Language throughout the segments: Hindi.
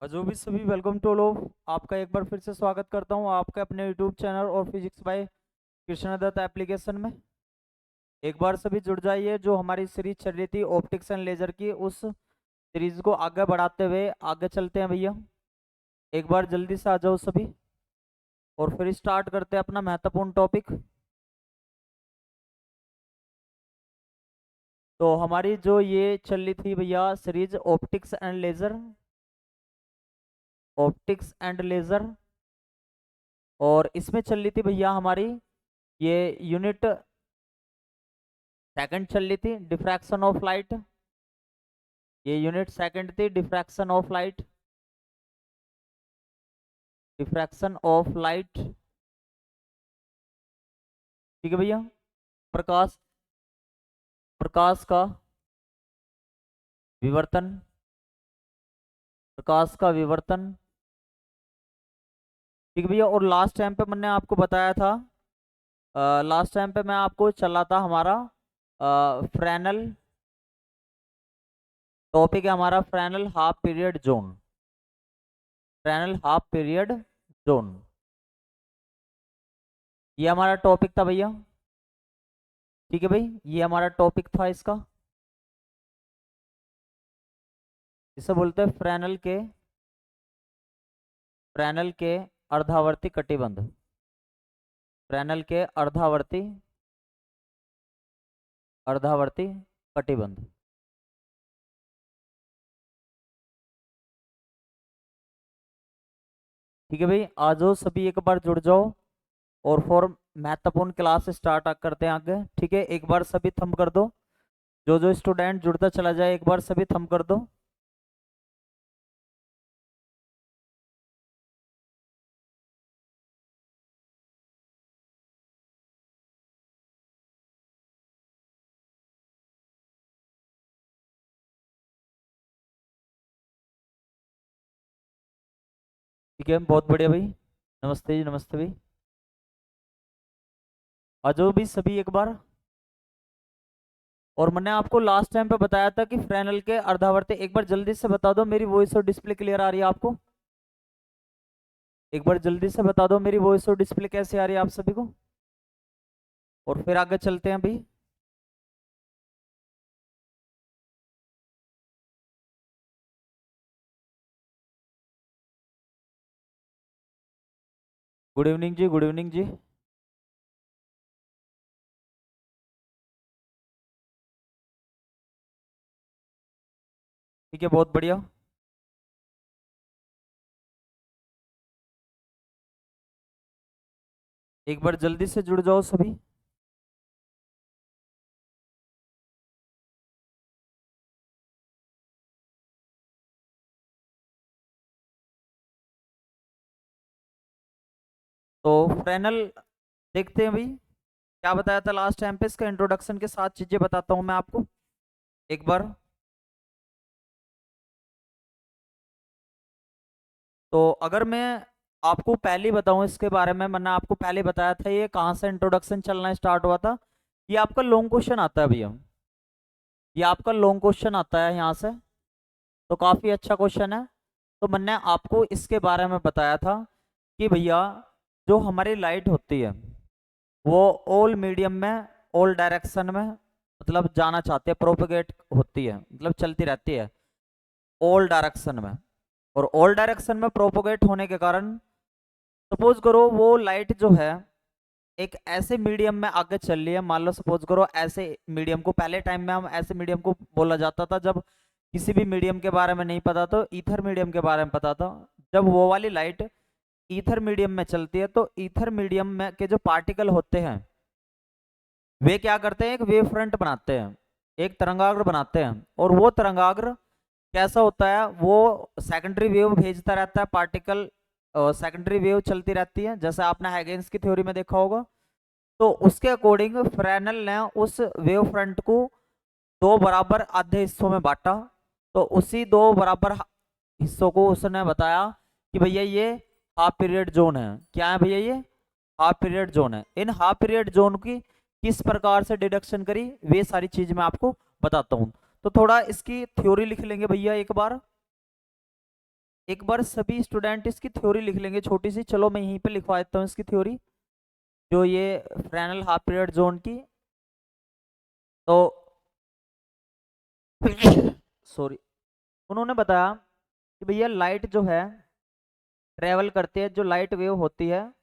और जो भी सभी वेलकम टू ऑल आपका एक बार फिर से स्वागत करता हूं आपके अपने यूट्यूब चैनल और फिजिक्स बाय कृष्णदत्त एप्लीकेशन में। एक बार सभी जुड़ जाइए। जो हमारी सीरीज चल रही थी ऑप्टिक्स एंड लेजर की, उस सीरीज को आगे बढ़ाते हुए आगे चलते हैं भैया। एक बार जल्दी से आ जाओ सभी और फिर स्टार्ट करते हैं अपना महत्वपूर्ण टॉपिक। तो हमारी जो ये चल रही थी भैया series optics and laser, optics and laser, और इसमें चल रही थी भैया हमारी ये यूनिट सेकंड चल रही थी डिफ्रैक्शन ऑफ लाइट। ये यूनिट सेकंड थी diffraction of light, diffraction of light. ठीक है भैया। प्रकाश, प्रकाश का विवर्तन, प्रकाश का विवर्तन। ठीक है भैया। और लास्ट टाइम पे मैंने आपको बताया था, लास्ट टाइम पे मैं आपको चला था हमारा फ्रेनल टॉपिक है हमारा, Fresnel half period zone, Fresnel half period zone. ये हमारा टॉपिक था भैया। ठीक है भाई, ये हमारा टॉपिक था इसका। इसे बोलते हैं फ्रेनल के अर्धावर्ती कटिबंध, फ्रेनल के अर्धावर्ती, अर्धावर्ती कटिबंध। ठीक है भाई, आ जाओ सभी एक बार जुड़ जाओ और फॉर महत्वपूर्ण क्लास स्टार्ट करते हैं आगे। ठीक है, एक बार सभी थंब कर दो। जो जो स्टूडेंट जुड़ता चला जाए एक बार सभी थंब कर दो। ठीक है, बहुत बढ़िया भाई। नमस्ते जी, नमस्ते भाई। आ जाओ भी सभी एक बार। और मैंने आपको लास्ट टाइम पे बताया था कि फ्रेनल के अर्धावर्ती, एक बार जल्दी से बता दो मेरी वॉइस और डिस्प्ले क्लियर आ रही है आपको? एक बार जल्दी से बता दो मेरी वॉइस और डिस्प्ले कैसे आ रही है आप सभी को, और फिर आगे चलते हैं भाई। गुड इवनिंग जी, गुड इवनिंग जी। ठीक है, बहुत बढ़िया। एक बार जल्दी से जुड़ जाओ सभी। तो फ्रेनल देखते हैं भाई, क्या बताया था लास्ट टाइम पे। इसका इंट्रोडक्शन के साथ चीजें बताता हूं मैं आपको एक बार। तो अगर मैं आपको पहले ही बताऊं इसके बारे में, मैंने आपको पहले बताया था ये कहाँ से इंट्रोडक्शन चलना स्टार्ट हुआ था। ये आपका लॉन्ग क्वेश्चन आता है भैया, ये आपका लॉन्ग क्वेश्चन आता है यहाँ से। तो काफी अच्छा क्वेश्चन है। तो मैंने आपको इसके बारे में बताया था कि भैया जो हमारी लाइट होती है वो ऑल मीडियम में, ऑल डायरेक्शन में मतलब जाना चाहते हैं, प्रोपेगेट होती है, मतलब चलती रहती है ऑल डायरेक्शन में। और ऑल डायरेक्शन में प्रोपोगेट होने के कारण सपोज करो वो लाइट जो है एक ऐसे मीडियम में आगे चल रही है। मान लो सपोज करो ऐसे मीडियम को, पहले टाइम में हम ऐसे मीडियम को बोला जाता था जब किसी भी मीडियम के बारे में नहीं पता, तो ईथर मीडियम के बारे में पता था। जब वो वाली लाइट ईथर मीडियम में चलती है तो ईथर मीडियम में के जो पार्टिकल होते हैं वे क्या करते हैं, एक वेव फ्रंट बनाते हैं, एक तरंगाग्र बनाते हैं। और वो तरंगाग्र कैसा होता है, वो सेकेंडरी वेव भेजता रहता है पार्टिकल, सेकेंडरी वेव चलती रहती है, जैसे आपने हाइगेंस की थ्योरी में देखा होगा। तो उसके अकॉर्डिंग फ्रेनल ने उस वेव फ्रंट को दो बराबर आधे हिस्सों में बांटा। तो उसी दो बराबर हिस्सों को उसने बताया कि भैया ये हाफ पीरियड जोन है। क्या है भैया ये? हाफ पीरियड जोन है। इन हाफ पीरियड जोन की किस प्रकार से डिडक्शन करी, वे सारी चीज मैं आपको बताता हूँ। तो थोड़ा इसकी थ्योरी लिख लेंगे भैया एक बार। एक बार सभी स्टूडेंट इसकी थ्योरी लिख लेंगे छोटी सी। चलो मैं यहीं पे लिखवा देता हूँ इसकी थ्योरी, जो ये फ्रेनेल हाफ पीरियड जोन की। तो सॉरी, उन्होंने बताया कि भैया लाइट जो है ट्रेवल करती है, जो लाइट वेव होती है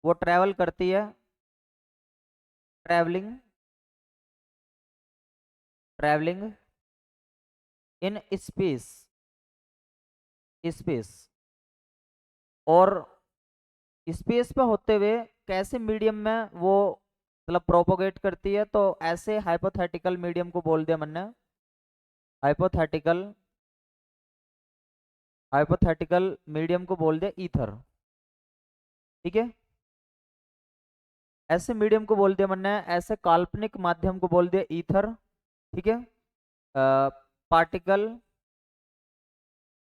वो ट्रेवल करती है, travelling travelling in space, space, और स्पेस पे होते हुए कैसे मीडियम में वो मतलब प्रोपोगेट करती है। तो ऐसे हाइपोथेटिकल मीडियम को बोल दिया मैंने हाइपोथेटिकल, हाइपोथेटिकल मीडियम को बोल दिया ईथर। ठीक है, ऐसे मीडियम को बोल दिया मैंने, ऐसे काल्पनिक माध्यम को बोल दिया ईथर। ठीक है, particle,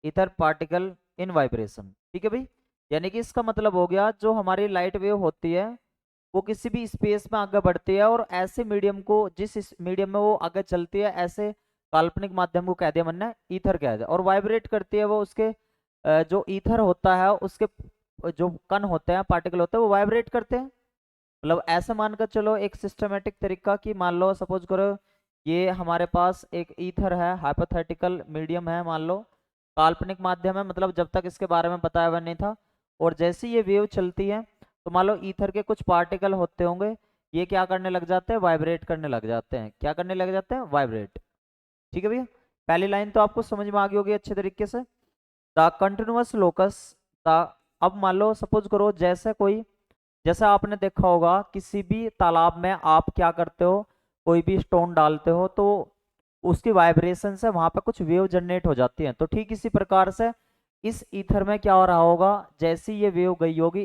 ether particle in vibration. ठीक है भाई, यानी कि इसका मतलब हो गया जो हमारी लाइट वेव होती है वो किसी भी स्पेस में आगे बढ़ती है, और ऐसे मीडियम को, जिस मीडियम में वो आगे चलती है, ऐसे काल्पनिक माध्यम को कह दिया मैंने ईथर कह दिया। और वाइब्रेट करती है वो, उसके जो ईथर होता है उसके जो कण होते हैं, पार्टिकल होते हैं, वो वाइब्रेट करते हैं। मतलब ऐसे मानकर चलो एक सिस्टमेटिक तरीका की, मान लो सपोज करो ये हमारे पास एक ईथर है, हाइपोथेटिकल मीडियम है, मान लो काल्पनिक माध्यम है, मतलब जब तक इसके बारे में बताया हुआ नहीं था। और जैसे ये वेव चलती है तो मान लो ईथर के कुछ पार्टिकल होते होंगे, ये क्या करने लग जाते हैं, वाइब्रेट करने लग जाते हैं। क्या करने लग जाते हैं, वाइब्रेट। ठीक है भैया, पहली लाइन तो आपको समझ में आ गई होगी अच्छे तरीके से। द कंटिन्यूअस लोकस द, अब मान लो सपोज करो जैसे कोई, जैसा आपने देखा होगा किसी भी तालाब में आप क्या करते हो, कोई भी स्टोन डालते हो तो उसकी वाइब्रेशन से वहां पर कुछ वेव जनरेट हो जाती है। तो ठीक इसी प्रकार से इस ईथर में क्या हो रहा होगा, जैसी ये वेव गई होगी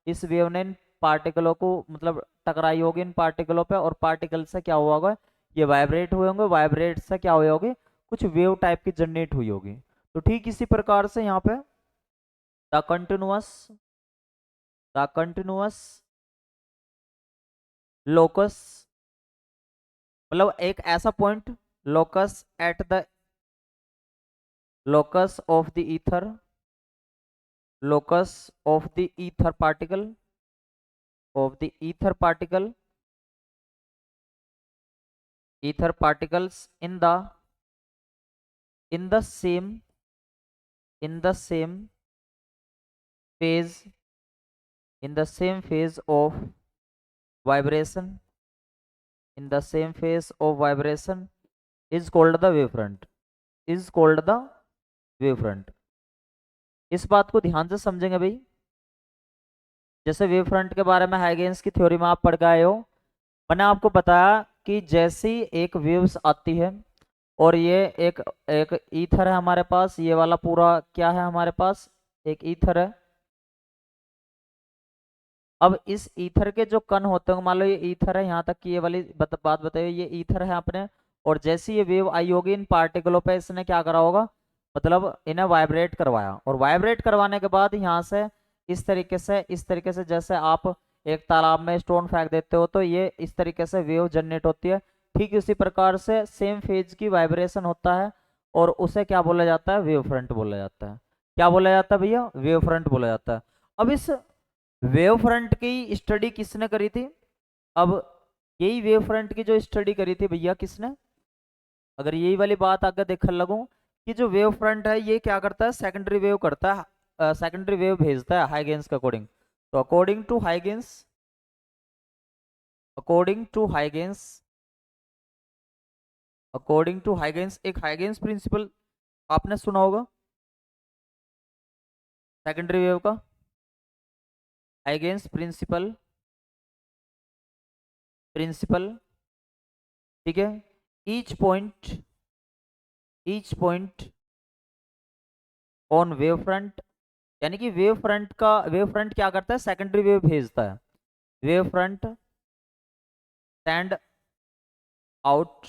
इस वेव ने इन पार्टिकलों को मतलब टकराई होगी इन पार्टिकलों पे, और पार्टिकल से क्या हुआ होगा, ये वाइब्रेट हुए होंगे, वाइब्रेट से क्या हुई होगी, कुछ वेव टाइप की जनरेट हुई होगी। तो ठीक इसी प्रकार से यहाँ पे the continuous, the continuous locus, मतलब एक ऐसा point, locus at the, locus of the ether, locus of the ether particle, of the ether particle, ether particles in the same, in the same phase, in the same phase of vibration, in the same phase of vibration is called the wavefront, is called the wavefront। इस बात को ध्यान से समझेंगे भाई। जैसे वेवफ्रंट के बारे में हाइगेंस की थ्योरी में आप पढ़ गए हो, मैंने आपको बताया कि जैसी एक वेव्स आती है, और ये एक एक ईथर है हमारे पास, ये वाला पूरा क्या है हमारे पास, एक ईथर है। अब इस ईथर के जो कण होते हैं, मान लो ये ईथर है, यहाँ तक की ये वाली बात बताइए, ये ईथर है अपने, और जैसी ये वेव आई होगी इन पार्टिकलों पे, इसने क्या करा होगा, मतलब इन्हें वाइब्रेट करवाया, और वाइब्रेट करवाने के बाद यहाँ से इस तरीके से, इस तरीके से जैसे आप एक तालाब में स्टोन फेंक देते हो तो ये इस तरीके से वेव जनरेट होती है। ठीक इसी प्रकार से सेम फेज की वाइब्रेशन होता है, और उसे क्या बोला जाता है, वेव फ्रंट बोला जाता है। क्या बोला जाता है भैया, वेव फ्रंट बोला जाता है। अब इस वेव फ्रंट की स्टडी किसने करी थी, अब यही वेव फ्रंट की जो स्टडी करी थी भैया किसने, अगर यही वाली बात आगे देखने लगूं कि जो वेव फ्रंट है ये क्या करता है, सेकेंडरी वेव करता है, सेकेंडरी वेव भेजता है हाइगेंस के अकॉर्डिंग। तो according to Huygens, according to Huygens, according to Huygens, एक हाइगेंस प्रिंसिपल आपने सुना होगा सेकेंडरी वेव का, हाइगेंस प्रिंसिपल, प्रिंसिपल। ठीक है, each point, each point on wave front, यानी कि वेव फ्रंट का, वेव फ्रंट क्या करता है, सेकेंडरी वेव भेजता है। Wave front send out,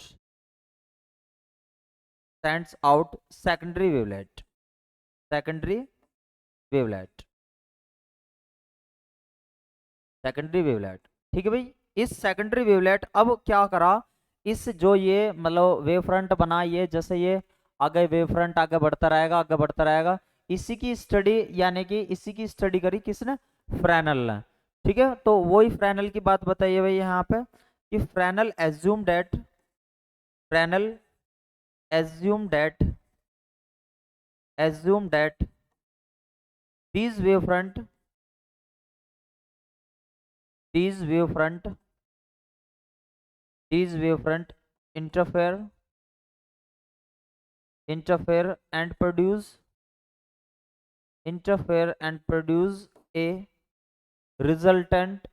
sends out secondary wavelet, secondary wavelet, secondary wavelet. ठीक है भाई, इस सेकेंडरी वेवलेट अब क्या करा, इस जो ये मतलब वेव फ्रंट बना, ये जैसे ये आगे वेव फ्रंट आगे बढ़ता रहेगा, आगे बढ़ता रहेगा, इसी की स्टडी, यानी कि इसी की स्टडी करी किसने? फ्रेनल ने। ठीक है, तो वही फ्रेनल की बात बताइए भाई यहाँ पे कि Fresnel assume date, Fresnel assume date, assume date these wavefront, these wavefront, these wavefront interfere, interfere and produce, interfere and produce a resultant,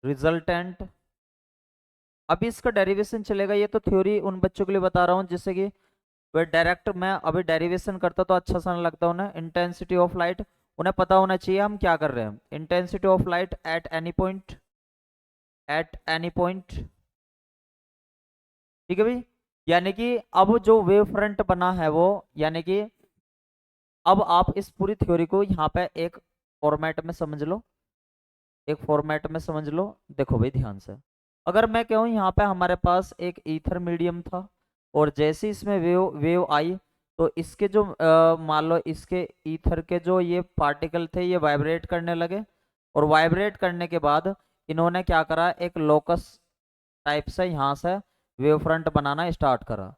resultant। अभी इसका डेरिवेशन चलेगा, ये तो थ्योरी उन बच्चों के लिए बता रहा हूँ जिससे कि वे डायरेक्ट मैं अभी डेरिवेशन करता तो अच्छा सा नहीं लगता उन्हें। इंटेंसिटी ऑफ लाइट उन्हें पता होना चाहिए हम क्या कर रहे हैं। Intensity of light at any point, at any point. ठीक है भाई, यानी कि अब जो वेव फ्रंट बना है वो, यानी कि अब आप इस पूरी थ्योरी को यहाँ पे एक फॉर्मेट में समझ लो, एक फॉर्मेट में समझ लो। देखो भाई ध्यान से, अगर मैं कहूँ यहाँ पे हमारे पास एक ईथर मीडियम था और जैसे इसमें वेव वेव आई तो इसके जो मान लो इसके ईथर के जो ये पार्टिकल थे ये वाइब्रेट करने लगे, और वाइब्रेट करने के बाद इन्होंने क्या करा, एक लोकस टाइप से यहाँ से वेव फ्रंट बनाना स्टार्ट करा।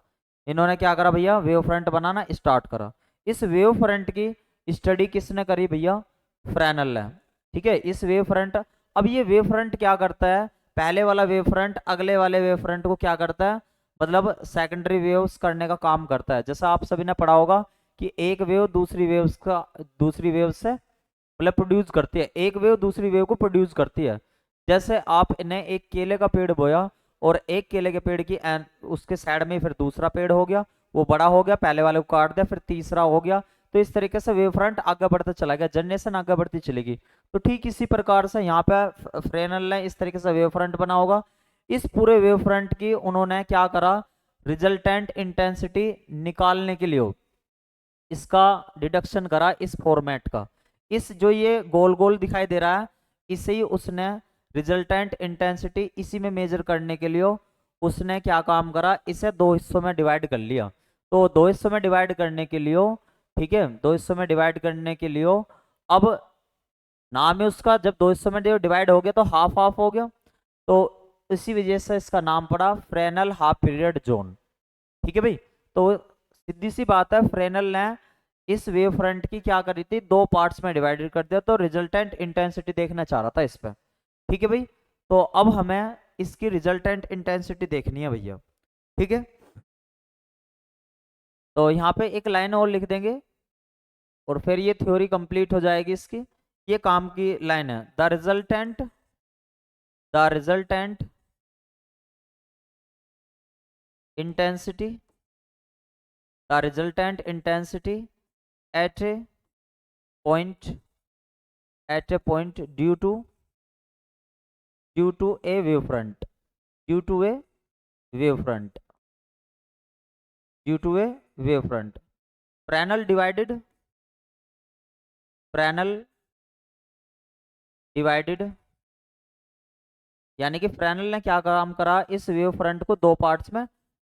इन्होंने क्या करा भैया, वेव फ्रंट बनाना स्टार्ट करा। इस वेव फ्रंट की स्टडी किसने करी भैया? फ्रेनल ने। ठीक है, इस वेव फ्रंट, अब ये वेव फ्रंट क्या करता है, पहले वाला वेव फ्रंट अगले वाले वेव फ्रंट को क्या करता है, मतलब सेकेंडरी वेव्स करने का काम करता है। जैसा आप सभी ने पढ़ा होगा कि एक वेव दूसरी वेव्स का, दूसरी वेव से मतलब प्रोड्यूस करती है, एक वेव दूसरी वेव को प्रोड्यूस करती है। जैसे आपने एक केले का पेड़ बोया और एक केले के पेड़ की उसके साइड में फिर दूसरा पेड़ हो गया, वो बड़ा हो गया, पहले वाले को काट दिया, फिर तीसरा हो गया, तो इस तरीके से वेव फ्रंट आगे बढ़ता चला गया, जनरेशन आगे बढ़ती चलेगी। तो ठीक इसी प्रकार से यहाँ पे फ्रेनल ने इस तरीके से वेव फ्रंट बना होगा। इस पूरे वेव फ्रंट की उन्होंने क्या करा, रिजल्टेंट इंटेंसिटी निकालने के लिए इसका डिडक्शन करा इस फॉर्मेट का। इस जो ये गोल गोल दिखाई दे रहा है इसे ही उसने रिजल्टेंट इंटेंसिटी इसी में मेजर करने के लिए उसने क्या काम करा, इसे दो हिस्सों में डिवाइड कर लिया। तो दो हिस्सों में डिवाइड करने के लिए, ठीक है, दो हिस्सों में डिवाइड करने के लिए अब नाम है उसका, जब दो हिस्सों में डिवाइड हो गया तो हाफ हाफ हो गया, तो इसी वजह से इसका नाम पड़ा फ्रेनल हाफ पीरियड जोन। ठीक है भाई, तो सीधी सी बात है, फ्रेनल ने इस वेव फ्रंट की क्या करी थी, दो पार्ट्स में डिवाइडेड कर दिया, तो रिजल्टेंट इंटेंसिटी देखना चाह रहा था इस पर। ठीक है भाई, तो अब हमें इसकी रिजल्टेंट इंटेंसिटी देखनी है भैया। ठीक है, तो यहाँ पे एक लाइन और लिख देंगे और फिर ये थ्योरी कंप्लीट हो जाएगी इसकी। ये काम की लाइन है, the resultant, the resultant intensity, the resultant intensity at a point, at a point due to a wavefront, due to a wavefront, due to a wavefront, Fresnel divided, Fresnel divided, यानी कि फ्रेनल ने क्या काम करा, इस वेव फ्रंट को दो पार्ट्स में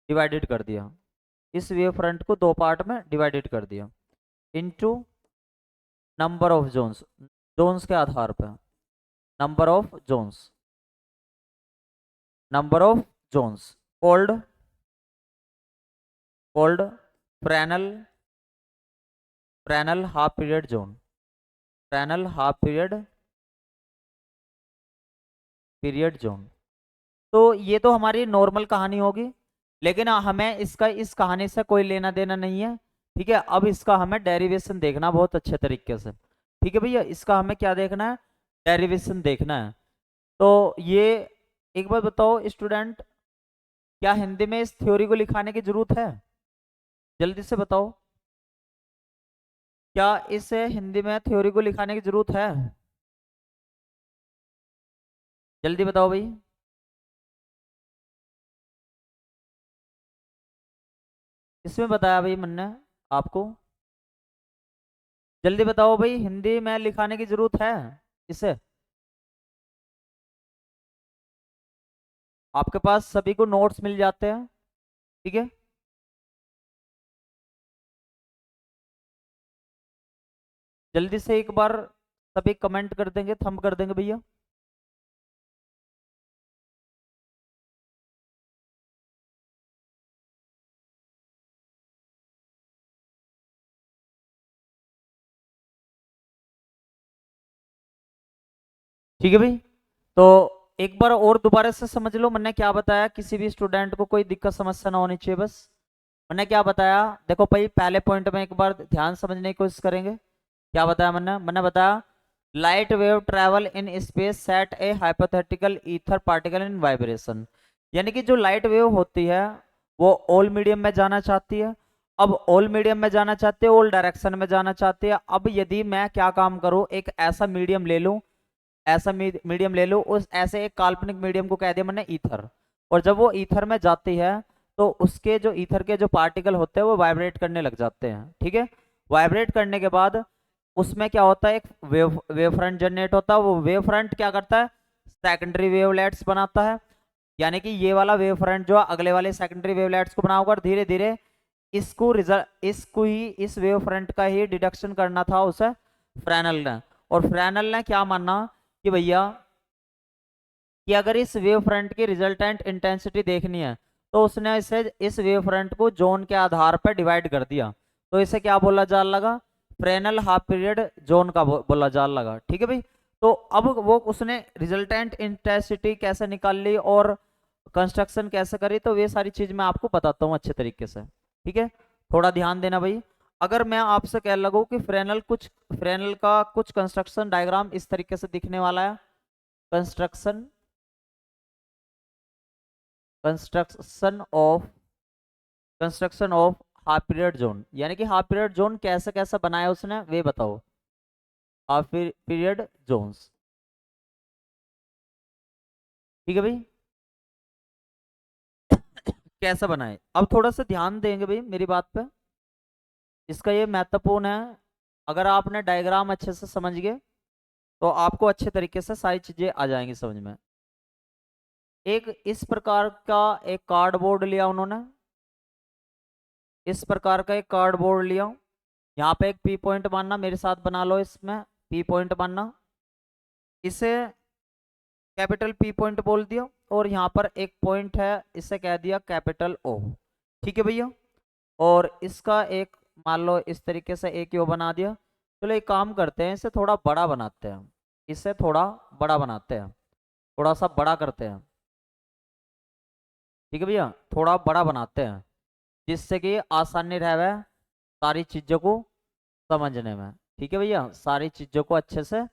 डिवाइडेड कर दिया, इस वेव फ्रंट को दो पार्ट में डिवाइडेड कर दिया into number of zones, zones के आधार पर, number of zones, number of zones called, called Fresnel, Fresnel half period zone, Fresnel half period, period zone. तो ये तो हमारी नॉर्मल कहानी होगी, लेकिन हमें इसका इस कहानी से कोई लेना देना नहीं है। ठीक है, अब इसका हमें डेरिवेशन देखना बहुत अच्छे तरीके से। ठीक है भैया, इसका हमें क्या देखना है, डेरिवेशन देखना है। तो ये एक बात बताओ स्टूडेंट, क्या हिंदी में इस थ्योरी को लिखाने की जरूरत है? जल्दी से बताओ, क्या इस हिंदी में थ्योरी को लिखाने की जरूरत है? जल्दी बताओ भाई। इसमें बताया भाई मैंने आपको, जल्दी बताओ भाई, हिंदी में लिखाने की जरूरत है इसे? आपके पास सभी को नोट्स मिल जाते हैं, ठीक है। जल्दी से एक बार सभी कमेंट कर देंगे, थंब कर देंगे भैया। ठीक है भाई, तो एक बार और दोबारा से समझ लो मैंने क्या बताया, किसी भी स्टूडेंट को कोई दिक्कत समस्या ना होनी चाहिए बस। मैंने क्या बताया, देखो भाई पहले पॉइंट में एक बार ध्यान समझने की कोशिश करेंगे। क्या बताया मैंने बताया light wave travel in space set A hypothetical ether particle in vibration. यानी कि जो लाइट वेव होती है वो ऑल मीडियम में जाना चाहती है। अब ऑल मीडियम में जाना चाहती है, ऑल डायरेक्शन में जाना चाहती है। अब यदि मैं क्या काम करूं, एक ऐसा मीडियम ले लूं, ऐसा मीडियम ले लो, उस ऐसे एक काल्पनिक मीडियम को कह दिया मैंने ईथर। और जब वो ईथर में जाती है तो उसके जो ईथर के जो पार्टिकल होते हैं वो वाइब्रेट करने लग जाते हैं। ठीक है, वाइब्रेट करने के बाद उसमें क्या होता है, एक वेव फ्रंट जनरेट होता है। वो वेव फ्रंट क्या करता है, सेकेंडरी वेवलेट्स बनाता है। यानी कि ये वाला वेव फ्रंट जो अगले वाले सेकेंडरी वेवलेट्स को बनाकर धीरे धीरे इसको ही इस वेव फ्रंट का ही डिडक्शन करना था उसे फ्रेनल ने। और फ्रेनल ने क्या माना कि भैया कि अगर इस वेव फ्रंट की रिजल्टेंट इंटेंसिटी देखनी है तो उसने इसे इस वेव फ्रंट को जोन के आधार पर डिवाइड कर दिया। तो इसे क्या बोला जा लगा, फ्रेनल हाफ पीरियड जोन का बोला जा लगा। ठीक है भाई, तो अब वो उसने रिजल्टेंट इंटेंसिटी कैसे निकाल ली और कंस्ट्रक्शन कैसे करी, तो ये सारी चीज मैं आपको बताता हूँ अच्छे तरीके से। ठीक है, थोड़ा ध्यान देना भाई। अगर मैं आपसे कह लगूँ कि फ्रेनल का कुछ कंस्ट्रक्शन डायग्राम इस तरीके से दिखने वाला है, construction construction of construction of half period zone. यानी कि हाफ पीरियड जोन कैसे कैसे बनाया उसने वे बताओ, हाफ पीरियड जोन्स। ठीक है भाई, कैसे बनाए, अब थोड़ा सा ध्यान देंगे भाई मेरी बात पे, इसका ये महत्वपूर्ण है। अगर आपने डायग्राम अच्छे से समझ गए तो आपको अच्छे तरीके से सारी चीजें आ जाएंगी समझ में। एक इस प्रकार का एक कार्डबोर्ड लिया उन्होंने, इस प्रकार का एक कार्डबोर्ड लिया। यहाँ पे एक पी पॉइंट मानना, मेरे साथ बना लो, इसमें पी पॉइंट मानना, इसे कैपिटल पी पॉइंट बोल दिया। और यहाँ पर एक पॉइंट है, इसे कह दिया कैपिटल ओ। ठीक है भैया, और इसका एक मान लो इस तरीके से एक यो बना दिया। चलो एक काम करते हैं, इसे थोड़ा बड़ा बनाते हैं, इसे थोड़ा बड़ा बनाते हैं, थोड़ा सा बड़ा करते हैं। ठीक है भैया, थोड़ा बड़ा बनाते हैं जिससे कि आसानी रहे सारी चीजों को समझने में। ठीक है भैया, सारी चीजों को अच्छे से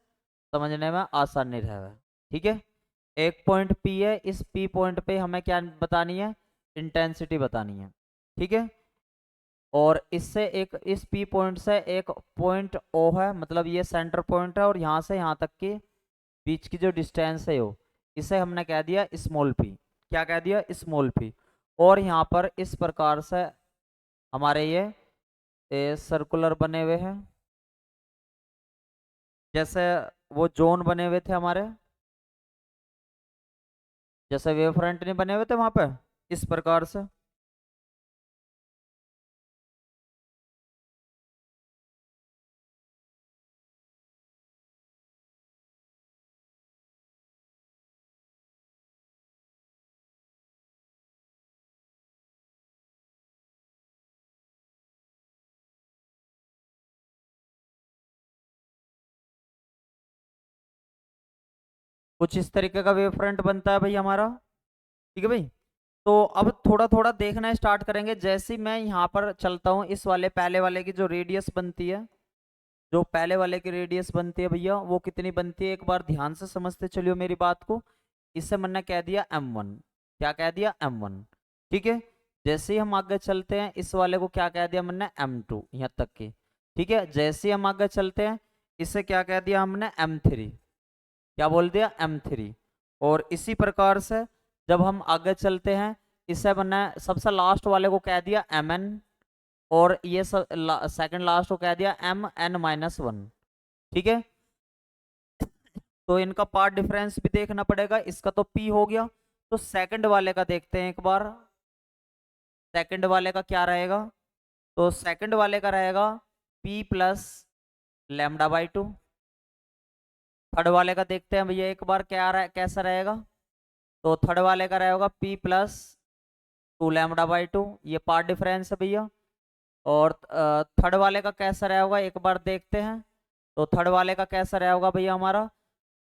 समझने में आसानी रहे। ठीक है, एक पॉइंट पी है, इस पी पॉइंट पे हमें क्या बतानी है, इंटेंसिटी बतानी है। ठीक है, और इससे एक इस पी पॉइंट से एक पॉइंट ओ है, मतलब ये सेंटर पॉइंट है, और यहाँ से यहाँ तक की बीच की जो डिस्टेंस है वो, इसे हमने कह दिया स्मॉल पी। क्या कह दिया, स्मॉल पी। और यहाँ पर इस प्रकार से हमारे ये सर्कुलर बने हुए हैं, जैसे वो जोन बने हुए थे हमारे, जैसे वेव फ्रंट नहीं बने हुए थे वहां पे, इस प्रकार से। कुछ इस तरीके का वेव फ्रंट बनता है भाई हमारा। ठीक है भाई, तो अब थोड़ा थोड़ा देखना स्टार्ट करेंगे। जैसे ही मैं यहाँ पर चलता हूँ, इस वाले पहले वाले की जो रेडियस बनती है, जो पहले वाले की रेडियस बनती है भैया, वो कितनी बनती है एक बार ध्यान से समझते चलियो मेरी बात को। इसे मैंने कह दिया m1। क्या कह दिया, m1। ठीक है, जैसे ही हम आगे चलते हैं, इस वाले को क्या कह दिया मैंने, m2 यहाँ तक की। ठीक है, जैसे ही हम आगे चलते हैं, इसे क्या कह दिया हमने, m3। क्या बोल दिया, m3। और इसी प्रकार से जब हम आगे चलते हैं, इसे मैंने सबसे लास्ट वाले को कह दिया mn। और ये सेकंड लास्ट को कह दिया mn-1। ठीक है, तो इनका पार्ट डिफरेंस भी देखना पड़ेगा। इसका तो p हो गया, तो सेकंड वाले का देखते हैं एक बार। सेकंड वाले का क्या रहेगा, तो सेकंड वाले का रहेगा p plus lambda by to. Third वाले का देखते हैं भैया एक बार क्या रहा, कैसा रहेगा। तो थर्ड वाले का रहेगा P plus two lambda by to, ये पार्ट डिफरेंस है भैया। और थर्ड वाले का कैसा रहेगा एक बार देखते हैं। तो थर्ड वाले का कैसा रहेगा भैया हमारा,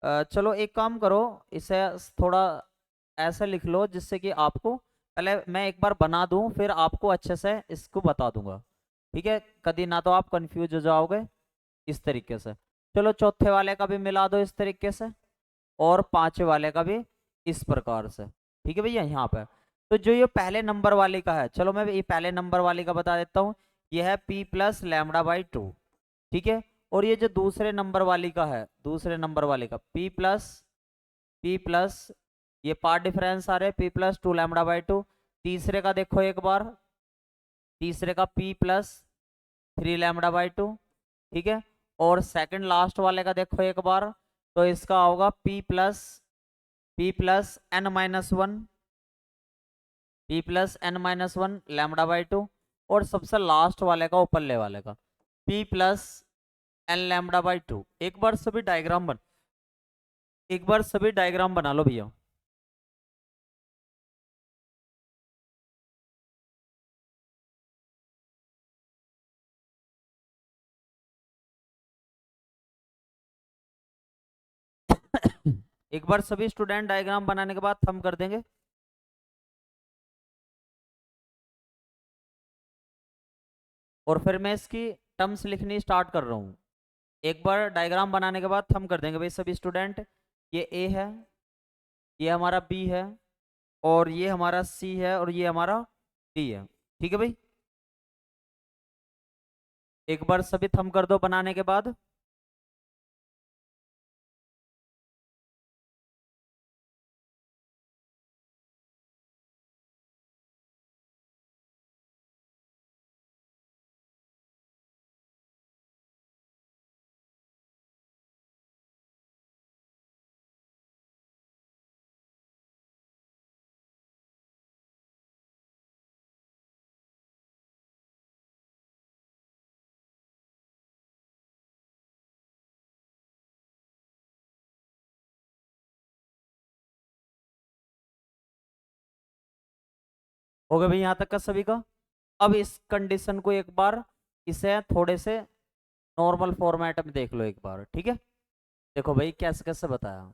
चलो एक काम करो, इसे थोड़ा ऐसे लिख लो जिससे कि आपको पहले मैं एक बार बना दूं फिर आपको अच्छे से इसको बता दूंगा, ठीक है, कभी ना तो आप कंफ्यूज हो जाओगे। इस तरीके से चलो चौथे वाले का भी मिला दो इस तरीके से, और पांचवे वाले का भी इस प्रकार से, ठीक है भैया यहाँ पे। तो जो ये पहले नंबर वाले का है, चलो मैं ये पहले नंबर वाले का बता देता हूँ, ये है P plus lambda by to, ठीक है। और ये जो दूसरे नंबर वाली का है, दूसरे नंबर वाले का पी प्लस ये पार्ट डिफरेंस आ रहे P plus two lambda by to. तीसरे का देखो एक बार, तीसरे का P plus three lambda by to, ठीक है। और सेकंड लास्ट वाले का देखो एक बार, तो इसका होगा P plus N minus one, P plus N minus one lambda by two. और सबसे लास्ट वाले का ऊपरले वाले का P plus N lambda by two. एक बार सभी डायग्राम बना लो भैया। एक बार सभी स्टूडेंट डायग्राम बनाने के बाद थंब कर देंगे। और फिर मैं इसकी टर्म्स लिखनी स्टार्ट कर रहा हूँ। एक बार डायग्राम बनाने के बाद थंब कर देंगे भाई सभी स्टूडेंट। ये ए है, ये हमारा बी है, और ये हमारा सी है, और ये हमारा डी है, ठीक है भाई। एक बार सभी थंब कर दो बनाने के बाद। हो गया भाई यहाँ तक का सभी का। अब इस कंडीशन को एक बार इसे थोड़े से नॉर्मल फॉर्मेट में देख लो एक बार, ठीक है। देखो भाई कैसे कैसे बताया।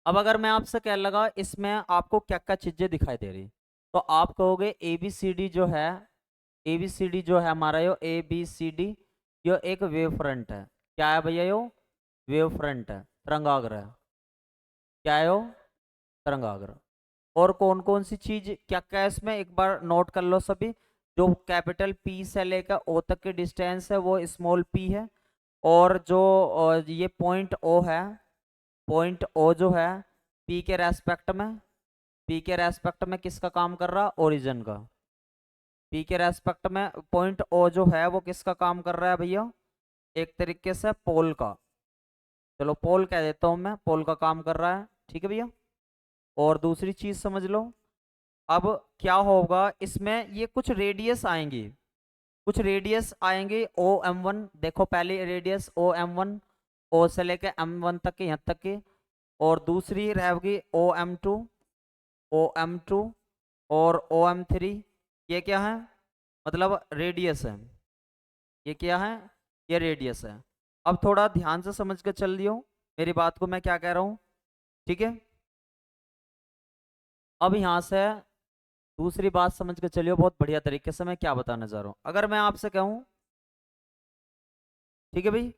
अब अगर मैं आपसे कह लगा इसमें आपको क्या क्या चीजें दिखाई दे रही, तो आप कहोगे ए बी सी डी जो है, ए बी सी डी जो है हमारा यो ए बी सी डी, यो एक वेव फ्रंट है। क्या है भैया यो वेव फ्रंट है, तरंगाग्र है। क्या है यो तरंगाग्र। और कौन कौन सी चीज क्या क्या है इसमें एक बार नोट कर लो सभी। जो कैपिटल पी से लेकर ओ तक की डिस्टेंस है वो स्मॉल पी है। और जो ये पॉइंट ओ है, पॉइंट ओ जो है पी के रेस्पेक्ट में, पी के रेस्पेक्ट में किसका काम कर रहा, ओरिजिन का। पी के रेस्पेक्ट में पॉइंट ओ जो है वो किसका काम कर रहा है भैया, एक तरीके से पोल का। चलो पोल कह देता हूं मैं, पोल का काम कर रहा है, ठीक है भैया। और दूसरी चीज समझ लो। अब क्या होगा इसमें, ये कुछ रेडियस आएंगी, कुछ रेडियस आएंगे ओ एम वन। देखो पहली radius O M one, O से लेके एम वन तक की, यहाँ तक की। और दूसरी रहेगी O M two, O M two, और ओ एम थ्री। ये क्या है, मतलब रेडियस है। ये क्या है, ये रेडियस है। अब थोड़ा ध्यान से समझ के चल दियो मेरी बात को, मैं क्या कह रहा हूँ, ठीक है। अब यहाँ से दूसरी बात समझ के चलियो बहुत बढ़िया तरीके से, मैं क्या बताने जा रहा हूँ। अगर मैं आपसे कहूँ, ठीक है भाई,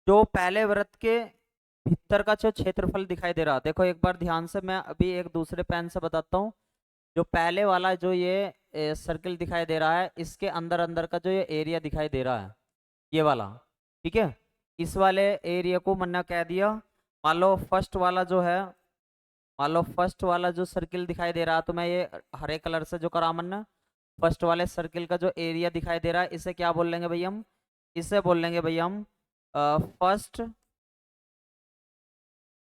जो पहले वृत्त के भीतर का जो क्षेत्रफल दिखाई दे रहा, देखो एक बार ध्यान से, मैं अभी एक दूसरे पेन से बताता हूँ। जो पहले वाला जो ये सर्किल दिखाई दे रहा है, इसके अंदर अंदर का जो ये एरिया दिखाई दे रहा है, ये वाला, ठीक है। इस वाले एरिया को मैंने कह दिया, मान लो फर्स्ट वाला जो है, मान लो फर्स्ट वाला जो सर्किल दिखाई दे रहा, तो मैं ये हरे कलर से जो करा मैंने, फर्स्ट वाले सर्किल का जो एरिया दिखाई दे रहा है, इसे क्या बोल लेंगे भैया हम, इसे बोल लेंगे भैया हम फर्स्ट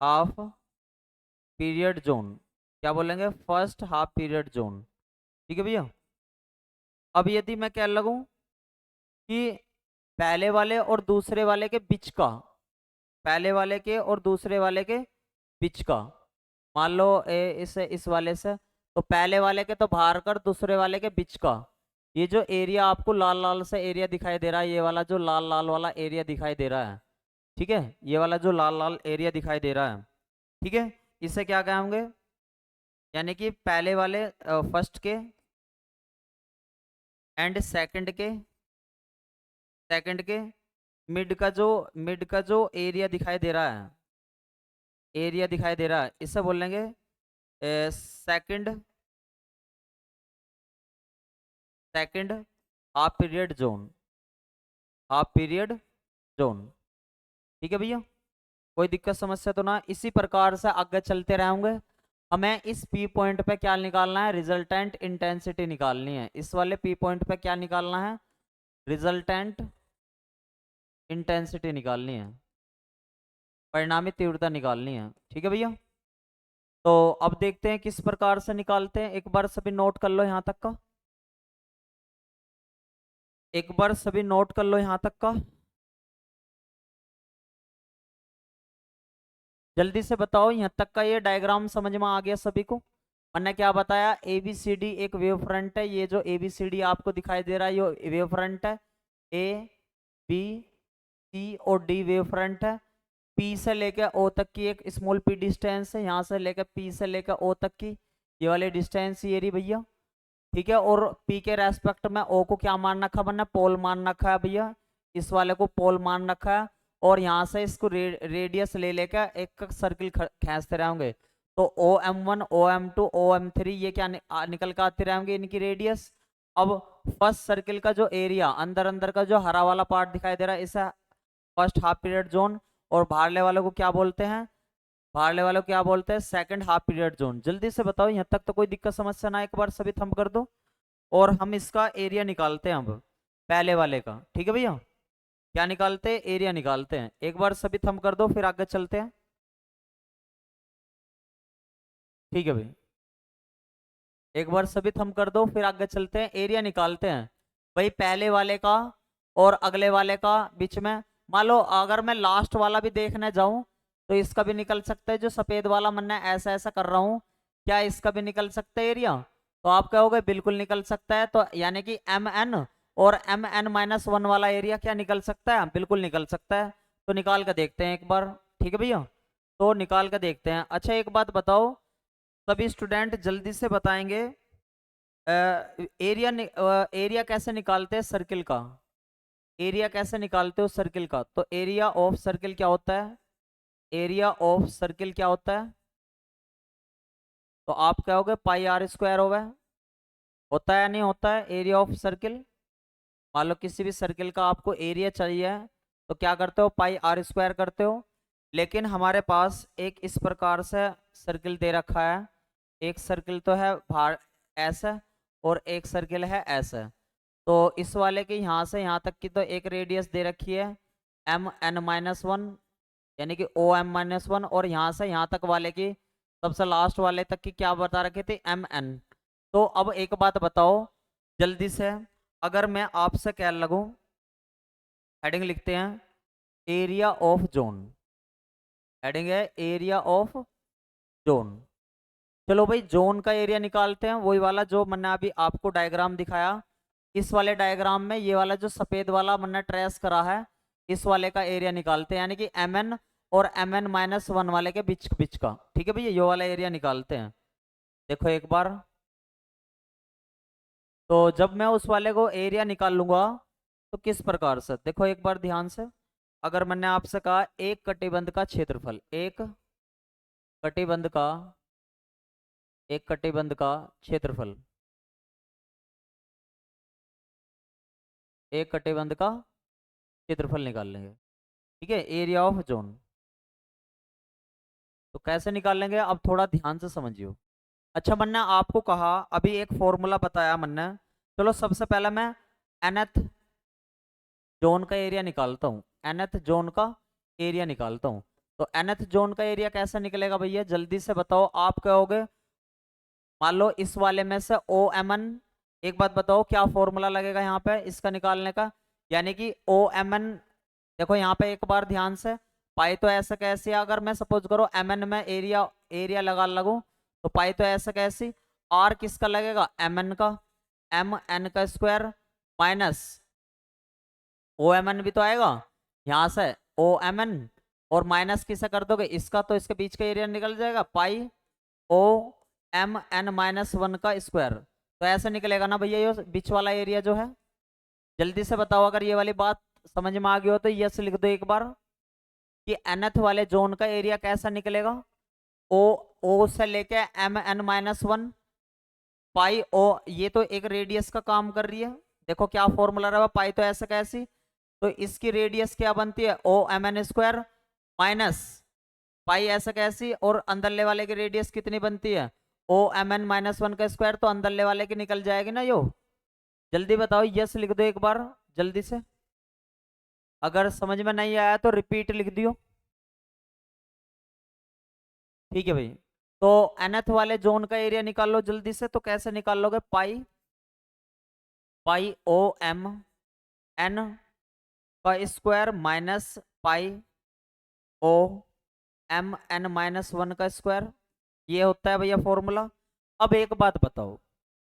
हाफ पीरियड जोन। क्या बोलेंगे, फर्स्ट हाफ पीरियड जोन, ठीक है भैया। अब यदि मैं कह लगूं कि पहले वाले और दूसरे वाले के बीच का, पहले वाले के और दूसरे वाले के बीच का, मान लो इस वाले से, तो पहले वाले के तो बाहर कर, दूसरे वाले के बीच का, ये जो एरिया आपको लाल लाल से एरिया दिखाई दे रहा है, ये वाला जो लाल लाल वाला एरिया दिखाई दे रहा है, ठीक है, ये वाला जो लाल लाल एरिया दिखाई दे रहा है, ठीक है, इसे क्या कहेंगे, यानी कि पहले वाले फर्स्ट के एंड सेकंड के मिड का जो एरिया दिखाई दे रहा है, एरिया दिखाई दे रहा है, इसे बोलेंगे second half period zone, half period zone, ठीक है भैया, कोई दिक्कत समस्या तो ना। इसी प्रकार से आगे चलते रहेंगे। हमें इस पी पॉइंट पे क्या निकालना है, रिजल्टेंट इंटेंसिटी निकालनी है। इस वाले पी पॉइंट पे क्या निकालना है, रिजल्टेंट इंटेंसिटी निकालनी है, परिणामी तीव्रता निकालनी है, ठीक है भैया। तो अब देखते हैं किस प्रकार से निकालते हैं, एक बार सभी नोट कर लो यहां तक का, एक बार सभी नोट कर लो यहां तक का, जल्दी से बताओ यहाँ तक का ये डायग्राम समझ में आ गया सभी को। मैंने क्या बताया, ABCD एक वेव फ्रंट है, ये जो ABCD आपको दिखाई दे रहा है ये वेव फ्रंट है, A B C और D वेव फ्रंट है, P से लेकर O तक की एक स्मॉल p डिस्टेंस है, यहाँ से लेकर P से लेकर O तक की ये वाली डिस्टेंस ये रही भैया, ठीक है। और P के रेस्पेक्ट में O को क्या मान रखा, मैंने पोल मान रखा है भैया, इस वाले को पोल मान रखा है, और यहाँ से इसको रेडियस ले लेकर एक सर्किल खींचते रहेंगे, तो OM1 OM2 OM3 ये क्या निकल कर आते रहेंगे इनकी रेडियस। अब फर्स्ट सर्किल का जो एरिया अंदर अंदर का जो हरा वाला पार्ट दिखाई दे रहा है इसे फर्स्ट हाफ पीरियड जोन, और बाहरले वालों को क्या बोलते हैं, बाहरले वालों को क्या बोलते हैं, सेकंड हाफ पीरियड जोन। जल्दी से बताओ यहाँ तक तो कोई दिक्कत समस्या ना, एक बार सभी थंब कर दो। और हम इसका एरिया निकालते हैं अब पहले वाले का, ठीक है भैया, क्या निकालते हैं, एरिया निकालते हैं। एक बार सभी थंब कर दो फिर आगे चलते हैं, ठीक है भाई, एक बार सभी थंब कर दो फिर आगे चलते हैं, एरिया निकालते हैं भाई पहले वाले का और अगले वाले का बीच में। मान लो अगर मैं लास्ट वाला भी देखने जाऊं तो इसका भी निकल सकता है, जो सफेद वाला मैंने ऐसा ऐसा कर रहा हूं, क्या इसका भी निकल सकता है एरिया, तो आप कहोगे बिल्कुल निकल सकता है, तो यानी कि MN और MN-1 वाला एरिया क्या निकल सकता है, बिल्कुल निकल सकता है। तो निकाल कर देखते हैं एक बार, ठीक है भैया, तो निकाल कर देखते हैं। अच्छा एक बात बताओ, सभी स्टूडेंट जल्दी से बताएंगे, एरिया कैसे निकालते हैं सर्किल का, एरिया कैसे निकालते हो सर्किल का, तो एरिया ऑफ सर्किल क्या होता है, एरिया ऑफ सर्किल क्या होता है, तो आप कहोगे पाई आर स्क्वायर होता है या नहीं होता है एरिया ऑफ सर्किल। मान लो किसी भी सर्किल का आपको एरिया चाहिए तो क्या करते हो, पाई आर स्क्वायर करते हो। लेकिन हमारे पास एक इस प्रकार से सर्किल दे रखा है, एक सर्किल तो है भार ऐसा और एक सर्किल है ऐसा, तो इस वाले के यहाँ से यहाँ तक की तो एक रेडियस दे रखी है MN-1 यानी कि OM-1, और यहाँ से यहाँ तक वाले की सबसे लास्ट वाले तक की क्या बता रखी थी, MN। तो अब एक बात बताओ जल्दी से, अगर मैं आपसे कह लगूं, हेडिंग लिखते हैं एरिया ऑफ जोन, हेडिंग है एरिया ऑफ जोन। चलो भाई जोन का एरिया निकालते हैं, वही वाला जो मैंने अभी आपको डायग्राम दिखाया। इस वाले डायग्राम में ये वाला जो सफेद वाला मैंने ट्रेस करा है, इस वाले का एरिया निकालते हैं, यानी कि MN और MN-1 वाले के बीच का, ठीक है भैया, ये वाला एरिया निकालते हैं। देखो एक बार, तो जब मैं उस वाले को एरिया निकाल लूंगा तो किस प्रकार से, देखो एक बार ध्यान से, अगर मैंने आपसे कहा एक कटिबंध का क्षेत्रफल, एक कटिबंध का क्षेत्रफल, एक कटिबंध का क्षेत्रफल निकाल लेंगे, ठीक है, एरिया ऑफ जोन। तो कैसे निकाल लेंगे, अब थोड़ा ध्यान से समझियो। अच्छा मैंने आपको कहा अभी एक फॉर्मूला बताया मैंने, चलो सबसे पहले मैं nth जोन का एरिया निकालता हूँ, nth जोन का एरिया निकालता हूँ। तो nth जोन का एरिया कैसे निकलेगा भैया, जल्दी से बताओ, आप कहोगे मान लो इस वाले में से OMN, एक बात बताओ क्या फॉर्मूला लगेगा यहाँ पे इसका निकालने का, यानी कि ओ एम एन, देखो यहाँ पे एक बार ध्यान से, पाई तो ऐसा कैसे, अगर मैं सपोज करो एम एन में एरिया एरिया लगा लगूं, तो पाई तो ऐसा कैसी, आर किसका लगेगा, एम एन का, एम एन का square minus O M N भी तो आएगा यहाँ से, ओ एम एन, और माइनस किसे कर दोगे इसका, तो इसके बीच का एरिया निकल जाएगा pi O M N minus one का स्क्वायर। तो ऐसे निकलेगा ना भैया ये बीच वाला एरिया जो है। जल्दी से बताओ अगर ये वाली बात समझ में आ गई हो तो यस लिख दो एक बार, कि nth वाले जोन का एरिया कैसा निकलेगा, ओ ओ से लेके M N minus one pi O, ये तो एक रेडियस का काम कर रही है, देखो क्या फॉर्मूला रहा पाई तो ऐसा कैसी, तो इसकी रेडियस क्या बनती है O M N square minus pi ऐसा कैसी, और अंदरले वाले की रेडियस कितनी बनती है O M N minus one का स्क्वायर, तो अंदरले वाले की निकल जाएगी ना यो। जल्दी बताओ यस लिख दो एक बार जल्दी से, अगर समझ में नहीं आया तो रिपीट लिख दियो। ठीक है भाई, तो nth वाले जोन का एरिया निकाल लो जल्दी से, तो कैसे निकाल लोगे, pi pi O M N का square minus pi O M N minus one का स्क्वायर, ये होता है भैया फॉर्मूला। अब एक बात बताओ,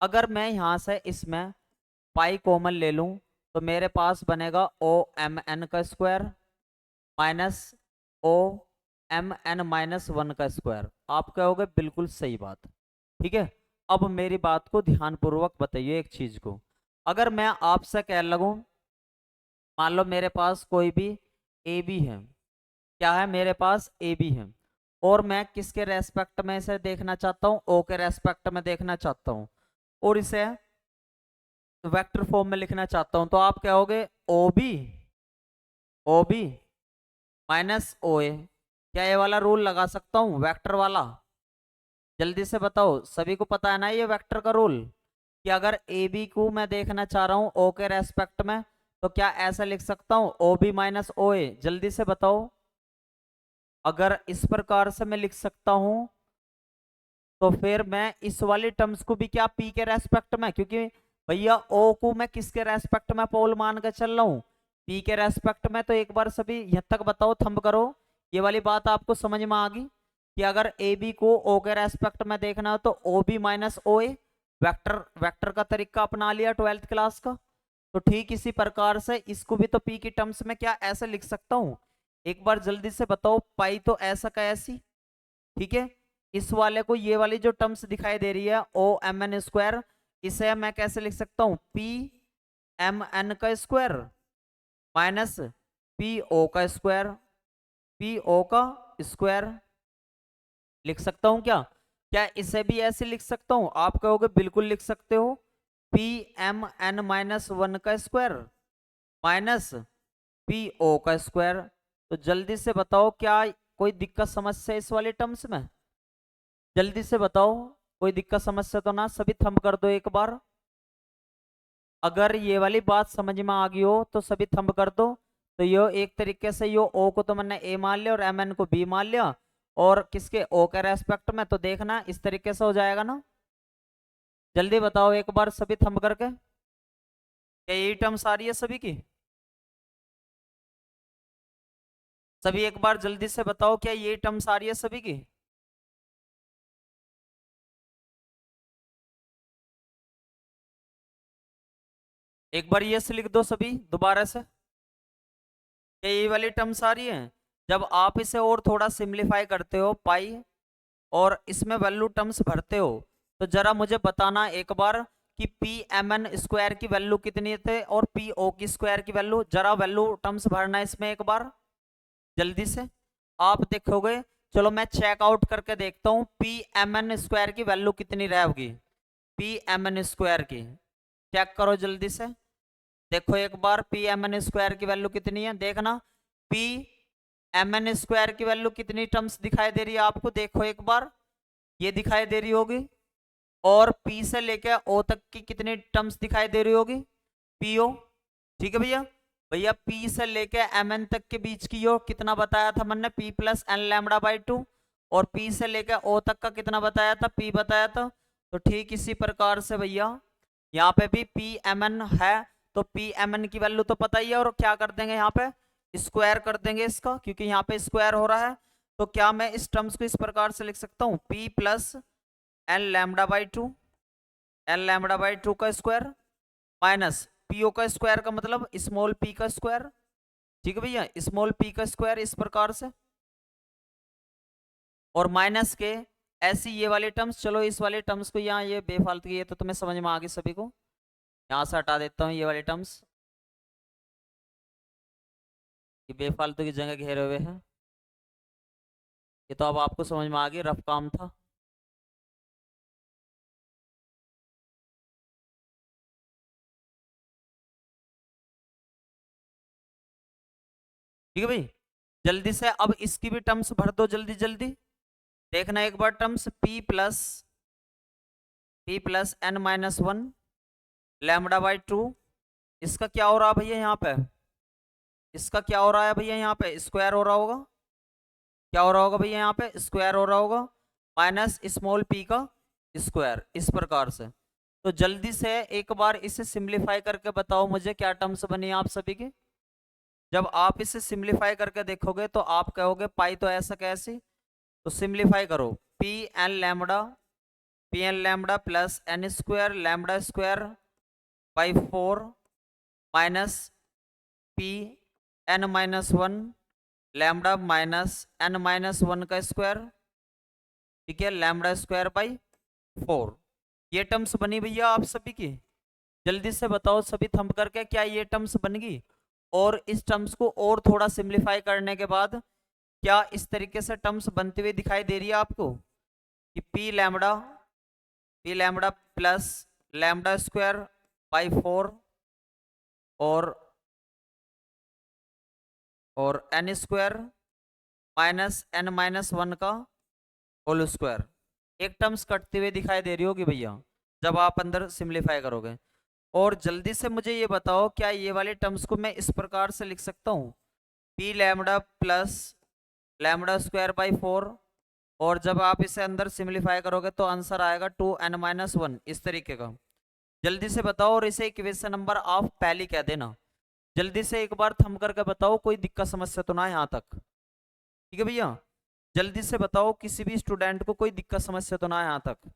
अगर मैं यहां से इसमें पाई कॉमन ले लूं, तो मेरे पास बनेगा ओ एम एन का square minus O M N minus one का स्क्वायर। आप कहोगे बिल्कुल सही बात, ठीक है। अब मेरी बात को ध्यानपूर्वक बताइए एक चीज को, अगर मैं आपसे कह लगूं, मान लो मेरे पास कोई भी ए बी है, क्या है मेरे पास ए बी है, और मैं किसके रेस्पेक्ट में इसे देखना चाहता हूँ, ओ के रेस्पेक्ट में देखना चाहता हूँ, और इसे वेक्टर फॉर्म में लिखना चाहता हूँ, तो आप कहोगे ओ बी माइनस ओ ए, क्या ये वाला रूल लगा सकता हूँ वेक्टर वाला, जल्दी से बताओ, सभी को पता है ना ये वेक्टर का रूल, कि अगर ए बी को मैं देखना चाह रहा हूँ ओ के रेस्पेक्ट में, तो क्या ऐसा लिख सकता हूँ ओ बी माइनस ओ ए, जल्दी से बताओ। अगर इस प्रकार से मैं लिख सकता हूं, तो फिर मैं इस वाली टर्म्स को भी क्या पी के रेस्पेक्ट में, क्योंकि भैया ओ को मैं किसके रेस्पेक्ट में पोल मान के चल रहा हूं, पी के रेस्पेक्ट में, तो एक बार सभी यहां तक बताओ, थंब करो, ये वाली बात आपको समझ में आ गई, कि अगर ए बी को ओ के रेस्पेक्ट में देखना हो तो ओ बी माइनस ओ ए, वेक्टर वेक्टर का तरीका अपना लिया 12th क्लास का। तो ठीक इसी प्रकार से इसको भी तो पी की टर्म्स में क्या ऐसे लिख सकता हूं, एक बार जल्दी से बताओ, पाई तो ऐसा का ऐसी, ठीक है। इस वाले को, ये वाली जो टर्म्स दिखाई दे रही है ओ एम एन स्क्वायर, इसे मैं कैसे लिख सकता हूं, पी एम एन का स्क्वायर माइनस पी ओ का स्क्वायर, पी ओ का स्क्वायर लिख सकता हूं क्या, क्या इसे भी ऐसे लिख सकता हूं, आप कहोगे बिल्कुल लिख सकते हो, P M N minus one का स्क्वायर माइनस पी ओ का स्क्वायर। तो जल्दी से बताओ क्या कोई दिक्कत समस्या इस वाले टर्म्स में, जल्दी से बताओ, कोई दिक्कत समस्या तो ना, सभी थंब कर दो एक बार, अगर ये वाली बात समझ में आ गई हो तो सभी थंब कर दो। तो यो एक तरीके से यो ओ को तो मैंने ए मान लिया और एम एन को बी मान लिया, और किसके ओ के रेस्पेक्ट में, तो देखना इस तरीके से हो जाएगा ना। जल्दी बताओ एक बार सभी थंब करके, क्या यही टर्म्स आ रही है सभी की, सभी एक बार जल्दी से बताओ क्या ये टर्म्स आ रही है सभी की। एक बार यस लिख दो सभी दोबारा से, क्या ये वाली टर्म्स आ रही है। जब आप इसे और थोड़ा सिंप्लीफाई करते हो पाई, और इसमें वैल्यू टर्म्स भरते हो, तो जरा मुझे बताना एक बार कि पी एम एन स्क्वायर की वैल्यू कितनी थे और पी ओ की स्क्वायर की वैल्यू, जरा वैल्यू टर्म्स भरना इसमें एक बार जल्दी से, आप देखोगे। चलो मैं चेकआउट करके देखता हूँ पी एम एन स्क्वायर की वैल्यू कितनी रहेगी, पी एम एन स्क्वायर की, चेक करो जल्दी से, देखो एक बार पी एम एन स्क्वायर की वैल्यू कितनी है, देखना पी एम एन स्क्वायर की वैल्यू कितनी टर्म्स दिखाई दे रही है आपको, देखो एक बार, ये दिखाई दे रही होगी, और P से लेकर O तक की कितनी टर्म्स दिखाई दे रही होगी, PO, ठीक है भैया। भैया P से लेकर MN तक के बीच की यो कितना बताया था मैंने, P plus N lambda by 2, और P से लेकर O तक का कितना बताया था, P बताया था। तो ठीक इसी प्रकार से भैया यहाँ पे भी P M N है, तो पी एम एन की वैल्यू तो पता ही है, और क्या कर देंगे यहाँ पे स्क्वायर कर देंगे इसका, क्योंकि यहाँ पे स्क्वायर हो रहा है। तो क्या मैं इस टर्म्स को इस प्रकार से लिख सकता हूँ, P plus N lambda by two, N lambda by two का स्क्वायर माइनस पीओ का स्क्वायर का मतलब स्मॉल पी का स्क्वायर। ठीक है भैया, स्मॉल पी का स्क्वायर इस प्रकार से, और माइनस के ऐसी ये वाले टर्म्स। चलो इस वाले टर्म्स को यहाँ, ये बेफालतू की, ये तो तुम्हें समझ में आ गई सभी को, यहाँ से हटा देता हूँ ये वाले टर्म्स, ये बेफालतू की जगह घेरे हुए हैं। ये तो अब आपको समझ में आ गई, रफ काम था। ठीक है भाई, जल्दी से अब इसकी भी टर्म्स भर दो जल्दी जल्दी। देखना एक बार terms, P plus N minus one lambda by two, इसका क्या हो रहा है भैया यहाँ पे, इसका क्या हो रहा है भैया यहाँ पे, स्क्वायर हो रहा होगा। क्या हो रहा होगा भैया यहाँ पे, स्क्वायर हो रहा होगा, माइनस स्मॉल पी का स्क्वायर इस प्रकार से। तो जल्दी से एक बार इसे सिंप्लीफाई करके बताओ मुझे क्या टर्म्स बनी आप सभी की। जब आप इसे सिंप्लीफाई करके देखोगे तो आप कहोगे पाई तो ऐसा कैसी, तो सिंप्लीफाई करो, P N lambda plus N square lambda square by four minus P N minus one lambda minus N minus one का स्क्वायर, ठीक है, लैम्डा स्क्वायर बाई फोर। ये टर्म्स बनी भैया आप सभी की, जल्दी से बताओ सभी थंब करके, क्या ये टर्म्स बन गई। और इस टर्म्स को और थोड़ा सिंप्लीफाई करने के बाद क्या इस तरीके से टर्म्स बनते हुए दिखाई दे रही है आपको, कि P lambda plus lambda square by four और N square minus N minus one का होल स्क्वायर, एक टर्म्स कटती हुई दिखाई दे रही होगी भैया जब आप अंदर सिंप्लीफाई करोगे। और जल्दी से मुझे ये बताओ, क्या ये वाले टर्म्स को मैं इस प्रकार से लिख सकता हूँ, P lambda plus lambda square by four, और जब आप इसे अंदर सिंप्लीफाई करोगे तो आंसर आएगा टू एन माइनस वन, इस तरीके का। जल्दी से बताओ, और इसे इक्वेशन नंबर आप पहली कह देना। जल्दी से एक बार थंब करके बताओ, कोई दिक्कत समस्या तो ना है यहाँ तक। ठीक है भैया, जल्दी से बताओ, किसी भी स्टूडेंट को कोई दिक्कत समस्या तो ना है यहाँ तक।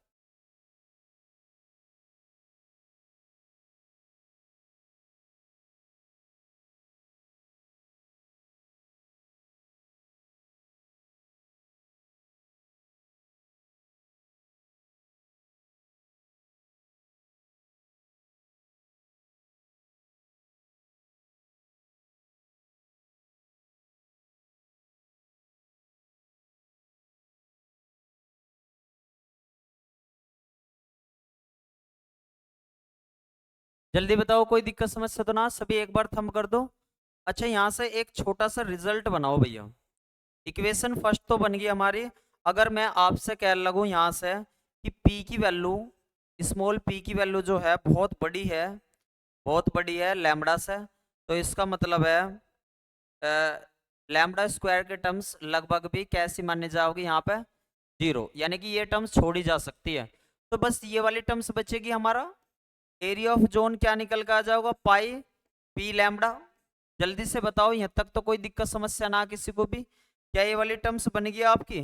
जल्दी बताओ, कोई दिक्कत समस्या तो ना, सभी एक बार थंब कर दो। अच्छा, यहाँ से एक छोटा सा रिजल्ट बनाओ भैया। इक्वेशन फर्स्ट तो बन गई हमारी। अगर मैं आपसे कह लगूँ यहाँ से कि p की वैल्यू, स्मॉल p की वैल्यू जो है बहुत बड़ी है लैम्बडा से, तो इसका मतलब है लैम्बडा स्क्वायर के टर्म्स लगभग भी कैसी मानी जाओगी यहाँ पे, जीरो, यानी कि ये टर्म्स छोड़ी जा सकती है। तो बस ये वाली टर्म्स बचेगी हमारा, एरिया ऑफ जोन क्या निकल के आ जाएगा, पाई पी लैम्बडा। जल्दी से बताओ, यहाँ तक तो कोई दिक्कत समस्या ना किसी को भी, क्या ये वाली टर्म्स बन गई आपकी,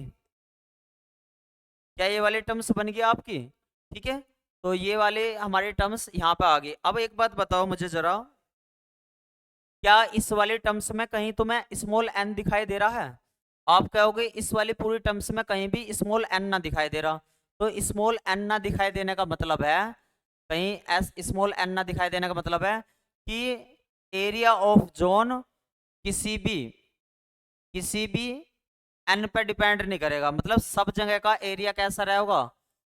क्या ये वाली टर्म्स बन गई आपकी। ठीक है, तो ये वाले हमारे टर्म्स यहाँ पे आ गए। अब एक बात बताओ मुझे जरा, क्या इस वाले टर्म्स में कहीं तुम्हें स्मॉल एन दिखाई दे रहा है। आप कहोगे इस वाली पूरी टर्म्स में कहीं भी स्मॉल एन ना दिखाई दे रहा, तो स्मॉल एन ना दिखाई देने का मतलब है, कहीं एस स्मॉल एन ना दिखाई देने का मतलब है कि एरिया ऑफ जोन किसी भी एन पे डिपेंड नहीं करेगा। मतलब सब जगह का एरिया कैसा रहेगा,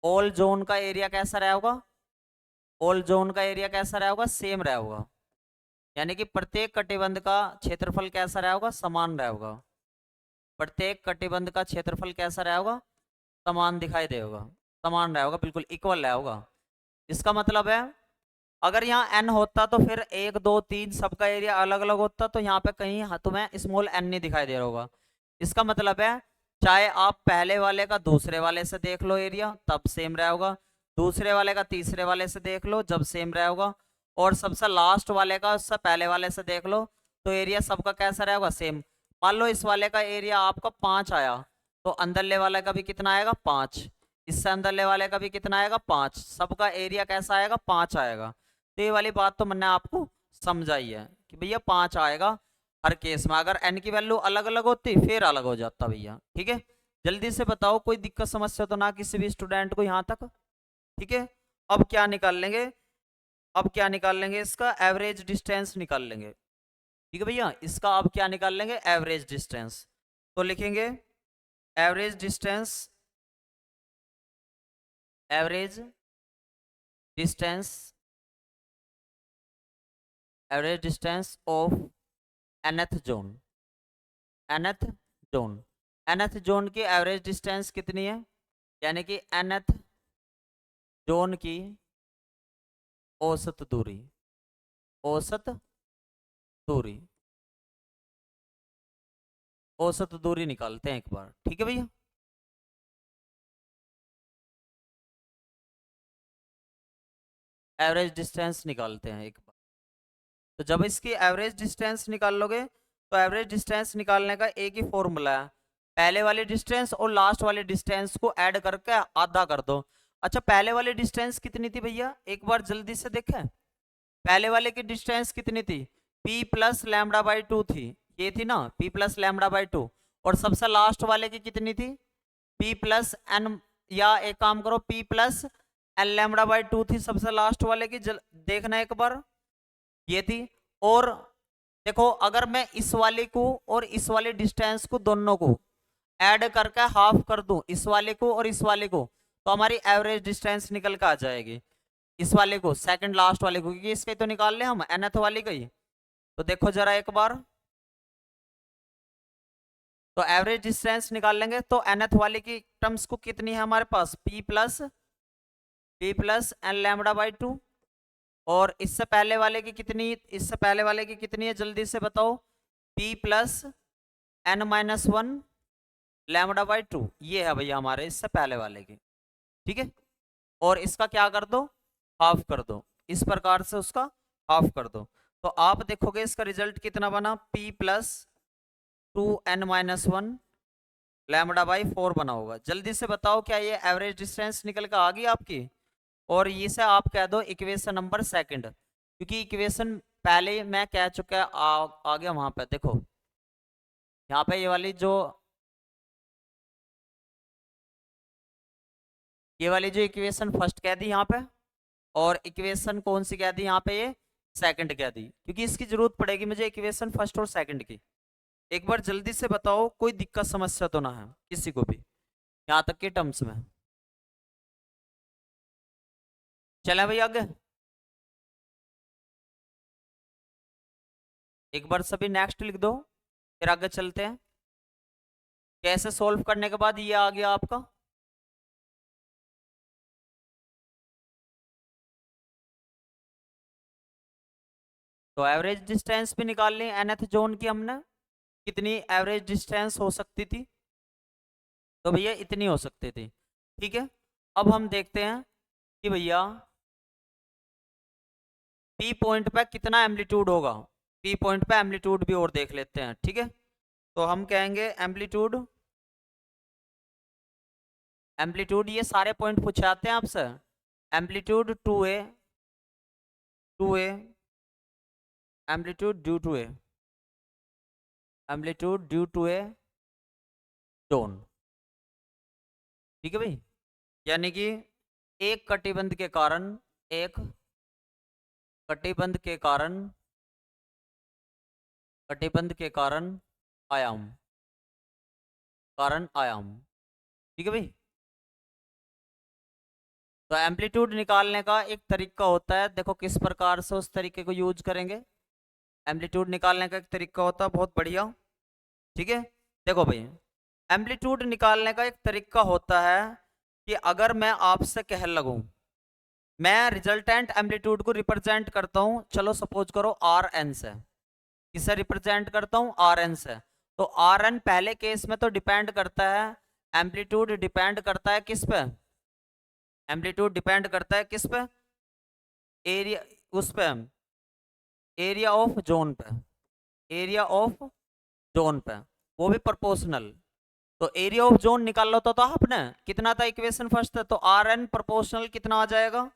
ऑल जोन का एरिया कैसा रहेगा, ऑल जोन का एरिया कैसा रहेगा, सेम रहेगा। यानी कि प्रत्येक कटिबंध का क्षेत्रफल कैसा रहेगा, समान रहेगा। प्रत्येक कटिबंध का क्षेत्रफल कैसा रहेगा, समान दिखाई देगा, समान रहेगा, बिल्कुल इक्वल रहेगा। इसका मतलब है अगर यहाँ n होता तो फिर एक दो तीन सबका एरिया अलग अलग होता, तो यहाँ पे कहीं तुम्हें स्मॉल n नहीं दिखाई दे रहा होगा। इसका मतलब है चाहे आप पहले वाले का दूसरे वाले से देख लो एरिया, तब सेम रहेगा, दूसरे वाले का तीसरे वाले से देख लो जब सेम रहेगा, और सबसे लास्ट वाले का उससे पहले वाले से देख लो, तो एरिया सबका कैसा रहेगा, सेम। मान लो इस वाले का एरिया आपका 5 आया, तो अंदरले वाले का भी कितना आएगा, 5। इससे अंदरले वाले का भी कितना आएगा, 5। सबका एरिया कैसा आएगा, 5 आएगा। तो ये वाली बात तो मैंने आपको समझाई है कि भैया 5 आएगा हर केस में। अगर n की वैल्यू अलग अलग होती फिर अलग हो जाता भैया, ठीक है। जल्दी से बताओ, कोई दिक्कत समस्या तो ना किसी भी स्टूडेंट को यहाँ तक, ठीक है। अब क्या निकाल लेंगे, अब क्या निकाल लेंगे, इसका एवरेज डिस्टेंस निकाल लेंगे, ठीक है भैया। इसका अब क्या निकाल लेंगे, एवरेज डिस्टेंस। तो लिखेंगे average distance, average distance, average distance of nth zone, nth zone. nth zone की एवरेज डिस्टेंस कितनी है, यानी कि nth जोन की औसत दूरी, औसत दूरी, औसत दूरी निकालते हैं एक बार, ठीक है भैया। एवरेज डिस्टेंस निकालते हैं एक बार। तो जब इसकी एवरेज डिस्टेंस निकाल लोगे, तो एवरेज डिस्टेंस निकालने का एक ही फॉर्मूला है, पहले वाली डिस्टेंस और लास्ट वाले डिस्टेंस को ऐड करके आधा कर दो। अच्छा, पहले वाली डिस्टेंस कितनी थी भैया, एक बार जल्दी से देखें। पहले वाले की डिस्टेंस कितनी थी, p प्लस लैमडा बाई 2 थी, ये थी ना, p प्लस लैमडा बाई 2। और सबसे लास्ट वाले की कितनी थी, p प्लस एन, या एक काम करो, p plus N lambda by 2 थी सबसे लास्ट वाले की। देखना एक बार, ये थी। और देखो, अगर मैं इस वाले को और इस वाले डिस्टेंस को दोनों को ऐड करके हाफ कर दूं, इस वाले को और इस वाले को, तो हमारी एवरेज डिस्टेंस निकल के आ जाएगी। इस वाले को, सेकंड लास्ट वाले को, क्योंकि इसके तो निकाल ले हम nth वाली का ही। तो देखो जरा एक बार, तो एवरेज डिस्टेंस निकाल लेंगे, तो nth वाले की टर्म्स को कितनी है हमारे पास, p plus N lambda by 2। और इससे पहले वाले की कितनी, इससे पहले वाले की कितनी है, जल्दी से बताओ, p plus N minus 1 lambda by 2, ये है भैया हमारे इससे पहले वाले की, ठीक है। और इसका क्या कर दो, हाफ कर दो, इस प्रकार से उसका हाफ कर दो। तो आप देखोगे इसका रिजल्ट कितना बना, p plus 2n minus 1 lambda by 4 बना होगा। जल्दी से बताओ, क्या ये एवरेज डिस्टेंस निकल कर आ गई आपकी। और ये से आप कह दो इक्वेशन नंबर सेकंड, क्योंकि इक्वेशन पहले मैं कह चुका है, आ गया वहां पे। देखो यहाँ पे ये वाली जो, ये वाली जो इक्वेशन फर्स्ट कह दी यहाँ पे, और इक्वेशन कौन सी कह दी यहाँ पे, ये सेकंड कह दी, क्योंकि इसकी जरूरत पड़ेगी मुझे इक्वेशन फर्स्ट और सेकंड की। एक बार जल्दी से बताओ, कोई दिक्कत समस्या तो ना है किसी को भी यहाँ तक के टर्म्स में। चले भाई आगे, एक बार सभी नेक्स्ट लिख दो, फिर आगे चलते हैं। कैसे सॉल्व करने के बाद ये आ गया आपका, तो एवरेज डिस्टेंस भी निकाल ली nth जोन की हमने, कितनी एवरेज डिस्टेंस हो सकती थी, तो भैया इतनी हो सकती थी, ठीक है। अब हम देखते हैं कि भैया पी पॉइंट पे कितना एम्पलीट्यूड होगा, पी पॉइंट पे एम्पलीट्यूड भी और देख लेते हैं, ठीक है। तो हम कहेंगे एम्पलीट्यूड, एम्पलीट्यूड ये सारे पॉइंट पूछे आते हैं आपसे, amplitude 2a, 2a, amplitude due to A, amplitude due to A zone, ठीक है भाई। यानी कि एक कटिबंध के कारण, एक कटिबंध के कारण, कटिबंध के कारण आयाम, कारण आयाम, ठीक है भाई। तो एम्पलीट्यूड निकालने का एक तरीका होता है, देखो किस प्रकार से उस तरीके को यूज करेंगे। एम्पलीट्यूड निकालने का एक तरीका होता है बहुत बढ़िया, ठीक है। देखो भाई, एम्पलीट्यूड निकालने का एक तरीका होता है कि अगर मैं आपसे कह लगूं, मैं रिजल्टेंट एम्पलीट्यूड को रिप्रेजेंट करता हूं, चलो सपोज करो आर एन से, किसे रिप्रेजेंट करता हूं, आर एन से। तो आर एन पहले केस में तो डिपेंड करता है, एम्पलीट्यूड डिपेंड करता है किस पे, एम्पलीट्यूड डिपेंड करता है किस पे, एरिया, उस पे एरिया ऑफ जोन पे, एरिया ऑफ जोन पे, वो भी प्रोपोर्शनल। तो एरिया ऑफ जोन निकाल लो तो आपने कितना था इक्वेशन फर्स्ट, तो आर एन प्रोपोर्शनल कितना आ जाएगा,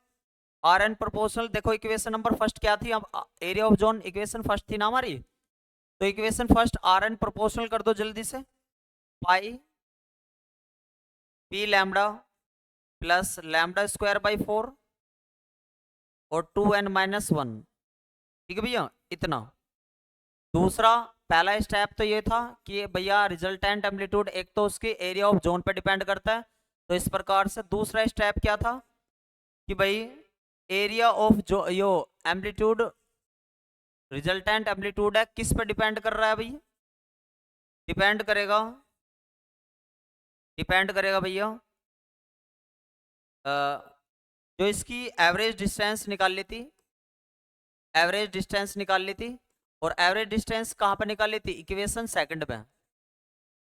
आर एन प्रोपोर्शनल। देखो इक्वेशन नंबर फर्स्ट क्या थी, अब area of zone equation first थी ना हमारी, तो equation first R N proportional कर दो जल्दी से, pi P lambda plus lambda square by 4 और 2n-1, ठीक है भैया इतना। दूसरा, पहला स्टेप तो ये था कि भैया रिजल्टेंट एम्पलीट्यूड एक तो उसकी एरिया ऑफ जोन पे डिपेंड करता है, तो इस प्रकार से दूसरा स्टेप क्या था कि भाई एरिया ऑफ जो यो एम्पलीट्यूड, रिजल्टेंट एम्पलीट्यूड है किस पे डिपेंड कर रहा है भाई, डिपेंड करेगा, डिपेंड करेगा भैया जो इसकी एवरेज डिस्टेंस निकाल ली थी, एवरेज डिस्टेंस निकाल ली थी, और एवरेज डिस्टेंस कहाँ पर निकाल ली थी, इक्वेशन सेकंड में,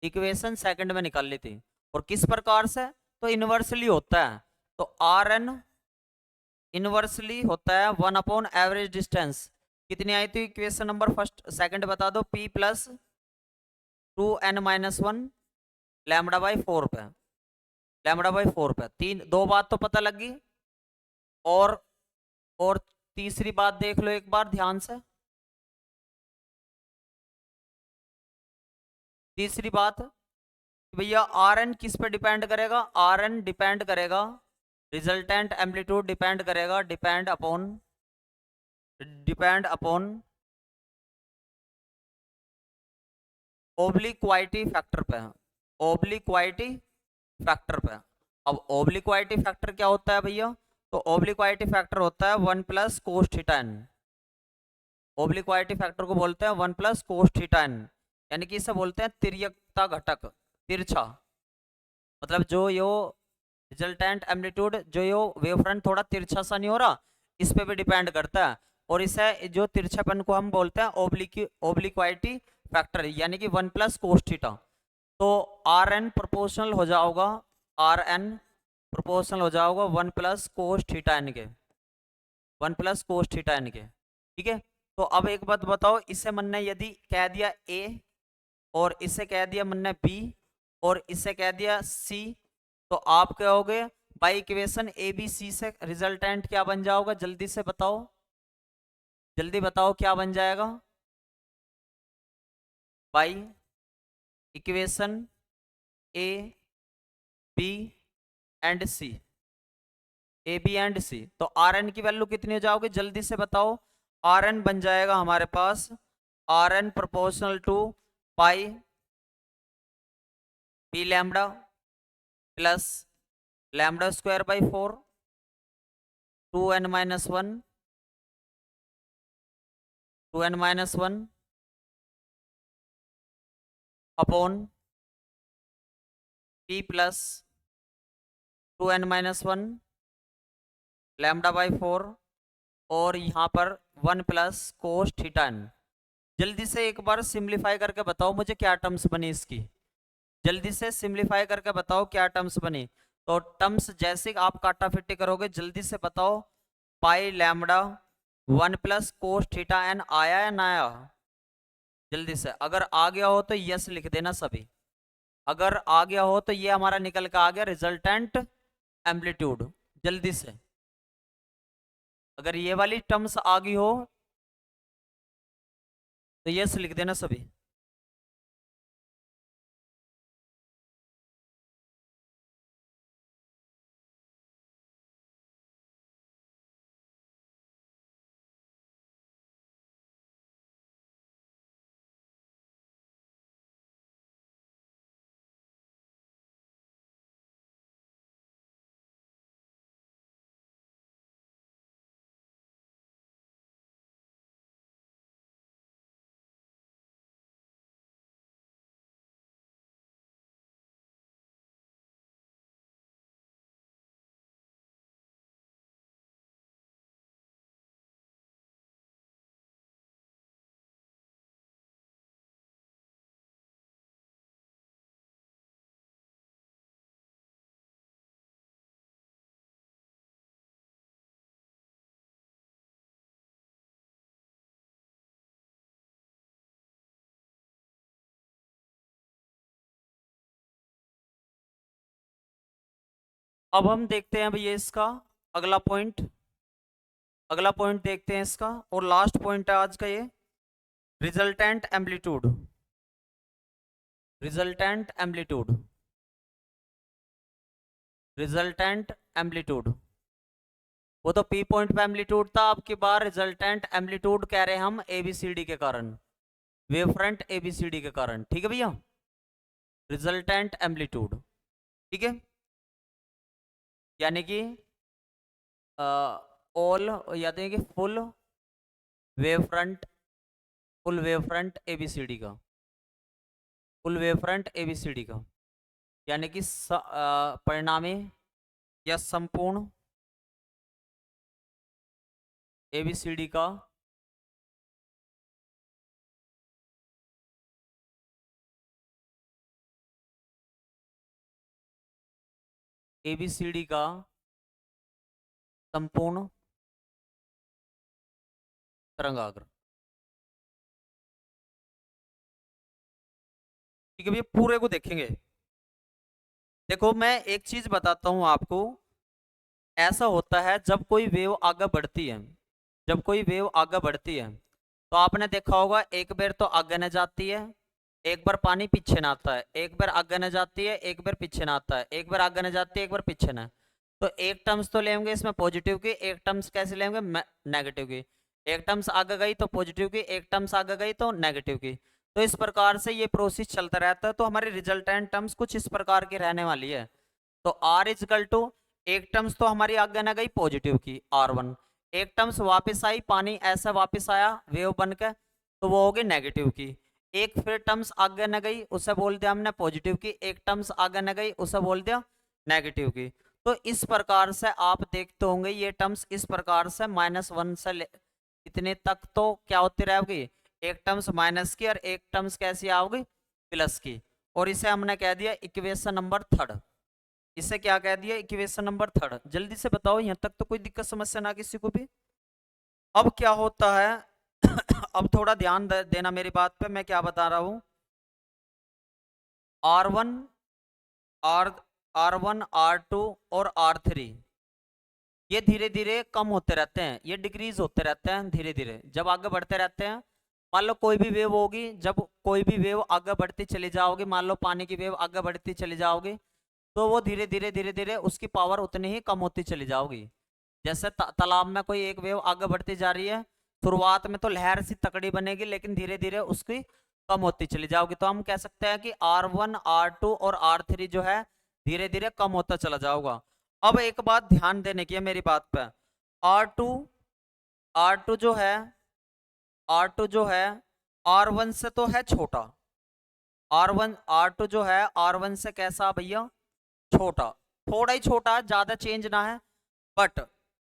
इक्वेशन सेकंड में निकाल ली थी। और किस प्रकार से, तो इनवर्सली होता है, तो आर एन इनवर्सली होता है 1 अपॉन एवरेज डिस्टेंस। कितनी आई थी इक्वेशन नंबर फर्स्ट सेकंड बता दो, p plus 2n-1 lambda by 4 पे, लैम्डा बाई 4 पे, दो बात तो पता लगी। और और तीसरी बात देख लो एक बार ध्यान से, तीसरी बात भैया आर एन किस पे डिपेंड करेगा, आर एन डिपेंड करेगा, रिजल्टेंट एम्पलीट्यूड डिपेंड करेगा, डिपेंड अपॉन ओब्लिक्वाइटी फैक्टर पे, ओब्लिक्वाइटी फैक्टर पे। अब ओब्लिक्वाइटी फैक्टर क्या होता है भैया, तो ओब्लिक्वाइटी फैक्टर होता है 1 plus cos theta N, obliquity factor को बोलते हैं 1 प्लस कोस थीटा एन, यानी कि इसे बोलते हैं तिर्यकता घटक, तिरछा, मतलब जो यो रिजल्टेंट एम्पलीट्यूड, जो यो वेवफ्रंट थोड़ा तिरछा सा नहीं हो रहा, इस पे भी डिपेंड करता है। और इसे जो तिरछापन को हम बोलते हैं ओब्लिक्वाइटी फैक्टर, यानी कि 1 प्लस कोस थीटा। तो आर एन प्रोपोर्शनल हो जाओगा, आर एन प्रोपोर्शनल हो जाओगा 1 प्लस कोस थीटा एन के, 1 प्लस कोस थीटा एन के, ठीक है। तो अब एक बात बताओ, इसे मन ने यदि कह दिया ए, और इसे कह दिया मन ने बी, और इसे कह दिया सी, तो आप कहोगे by equation A B C से रिजल्टेंट क्या बन जाओगा, जल्दी से बताओ, जल्दी बताओ क्या बन जाएगा, by equation A B and C, A B and C, तो आर एन की वैल्यू कितनी हो जाओगी जल्दी से बताओ, आर एन बन जाएगा हमारे पास, R N proportional to pi P lambda plus lambda square by 4 2n-1 2n-1 upon p plus 2n-1 lambda by 4, और यहाँ पर 1 प्लस कोस थीटा एन। जल्दी से एक बार सिंप्लीफाई करके बताओ मुझे क्या टर्म्स बनी इसकी, जल्दी से सिंप्लीफाई करके बताओ क्या टर्म्स बनी। तो टर्म्स जैसे आप काटा फिटी करोगे जल्दी से बताओ, pi lambda 1 plus cos theta N आया या ना आया, जल्दी से। अगर आ गया हो तो यस लिख देना सभी, अगर आ गया हो तो ये हमारा निकल के आ गया रिजल्टेंट एम्पलीट्यूड, जल्दी से। अगर ये वाली टर्म्स आ गई हो तो यस लिख देना सभी। अब हम देखते हैं भैया इसका अगला पॉइंट, अगला पॉइंट देखते हैं इसका, और लास्ट पॉइंट है आज का ये, resultant amplitude. Resultant amplitude, resultant amplitude, वो तो पी पॉइंट पे एम्पलीट्यूड था, अब की बार रिजल्टेंट एम्पलीट्यूड कह रहे हैं हम एबीसीडी के कारण, वेव फ्रंट एबीसीडी के कारण। ठीक है भैया, रिजल्टेंट एम्पलीट्यूड। ठीक है, यानी कि ऑल, यानी कि wave front full wave front ABCD का, फुल वेव फ्रंट एबीसीडी का, यानी कि परिणामी या संपूर्ण एबीसीडी का एबीसीडी का संपूर्ण तरंगाग्र। ठीक है भैया, पूरे को देखेंगे। देखो मैं एक चीज बताता हूं आपको, ऐसा होता है जब कोई वेव आगे बढ़ती है, जब कोई वेव आगे बढ़ती है तो आपने देखा होगा एक बार तो आगे न जाती है, एक बार पानी पीछे न आता है, एक बार आगे न जाती है, एक बार पीछे न आता है, एक बार आगे न जाती है, एक बार पीछे न। तो एक टर्म्स तो लेंगे इसमें पॉजिटिव की, एक टर्म्स कैसे लेंगे नेगेटिव की, एक टर्म्स आगे गई तो पॉजिटिव की, एक टर्म्स आगे गई तो नेगेटिव की। तो इस प्रकार से ये प्रोसेस चलता रहता है। तो हमारी रिजल्टेंट टर्म्स कुछ इस प्रकार की रहने वाली है। तो आर इजकल टू, एक टर्म्स तो हमारी आगे न गई पॉजिटिव की R1, एक टर्म्स वापस आई, पानी ऐसा वापस आया वेव बनकर, तो वो होगी नेगेटिव की। एक फिर टर्म्स आगे न गई, उसे बोल दिया हमने पॉजिटिव की, एक टर्म्स आगे न गई, उसे बोल दिया नेगेटिव की। तो इस प्रकार से आप देखते होंगे ये टर्म्स इस प्रकार से -1 से इतने तक तो क्या होती रहेगी, एक टर्म्स माइनस की और एक टर्म्स कैसी आओगी प्लस की। और इसे हमने कह दिया इक्वेशन नंबर 3, इसे क्या कह दिया इक्वेशन नंबर 3। जल्दी से बताओ, यहां तक तो कोई दिक्कत समस्या ना किसी को भी। अब क्या होता है अब थोड़ा ध्यान देना मेरी बात पे, मैं क्या बता रहा हूं। R1, आर R1, R2 और R3 ये धीरे धीरे कम होते रहते हैं, ये डिक्रीज होते रहते हैं धीरे धीरे जब आगे बढ़ते रहते हैं। मान लो कोई भी वेव होगी, जब कोई भी वेव आगे बढ़ती चली जाओगी, मान लो पानी की वेव आगे बढ़ती चली जाओगी, तो वो धीरे धीरे उसकी पावर उतनी ही कम होती चली जाओगी। जैसे तालाब में कोई एक वेव आगे बढ़ती जा रही है, शुरुआत में तो लहर सी तकड़ी बनेगी, लेकिन धीरे धीरे उसकी कम होती चली जाओगी। तो हम कह सकते हैं कि R1, R2 और R3 जो है धीरे धीरे कम होता चला जाओगा। अब एक बात ध्यान देने की है मेरी बात पे, R2, R2 जो है, R2 जो है R1 से तो है छोटा, R2 जो है R1 से कैसा भैया, छोटा, थोड़ा ही छोटा, ज्यादा चेंज ना है, बट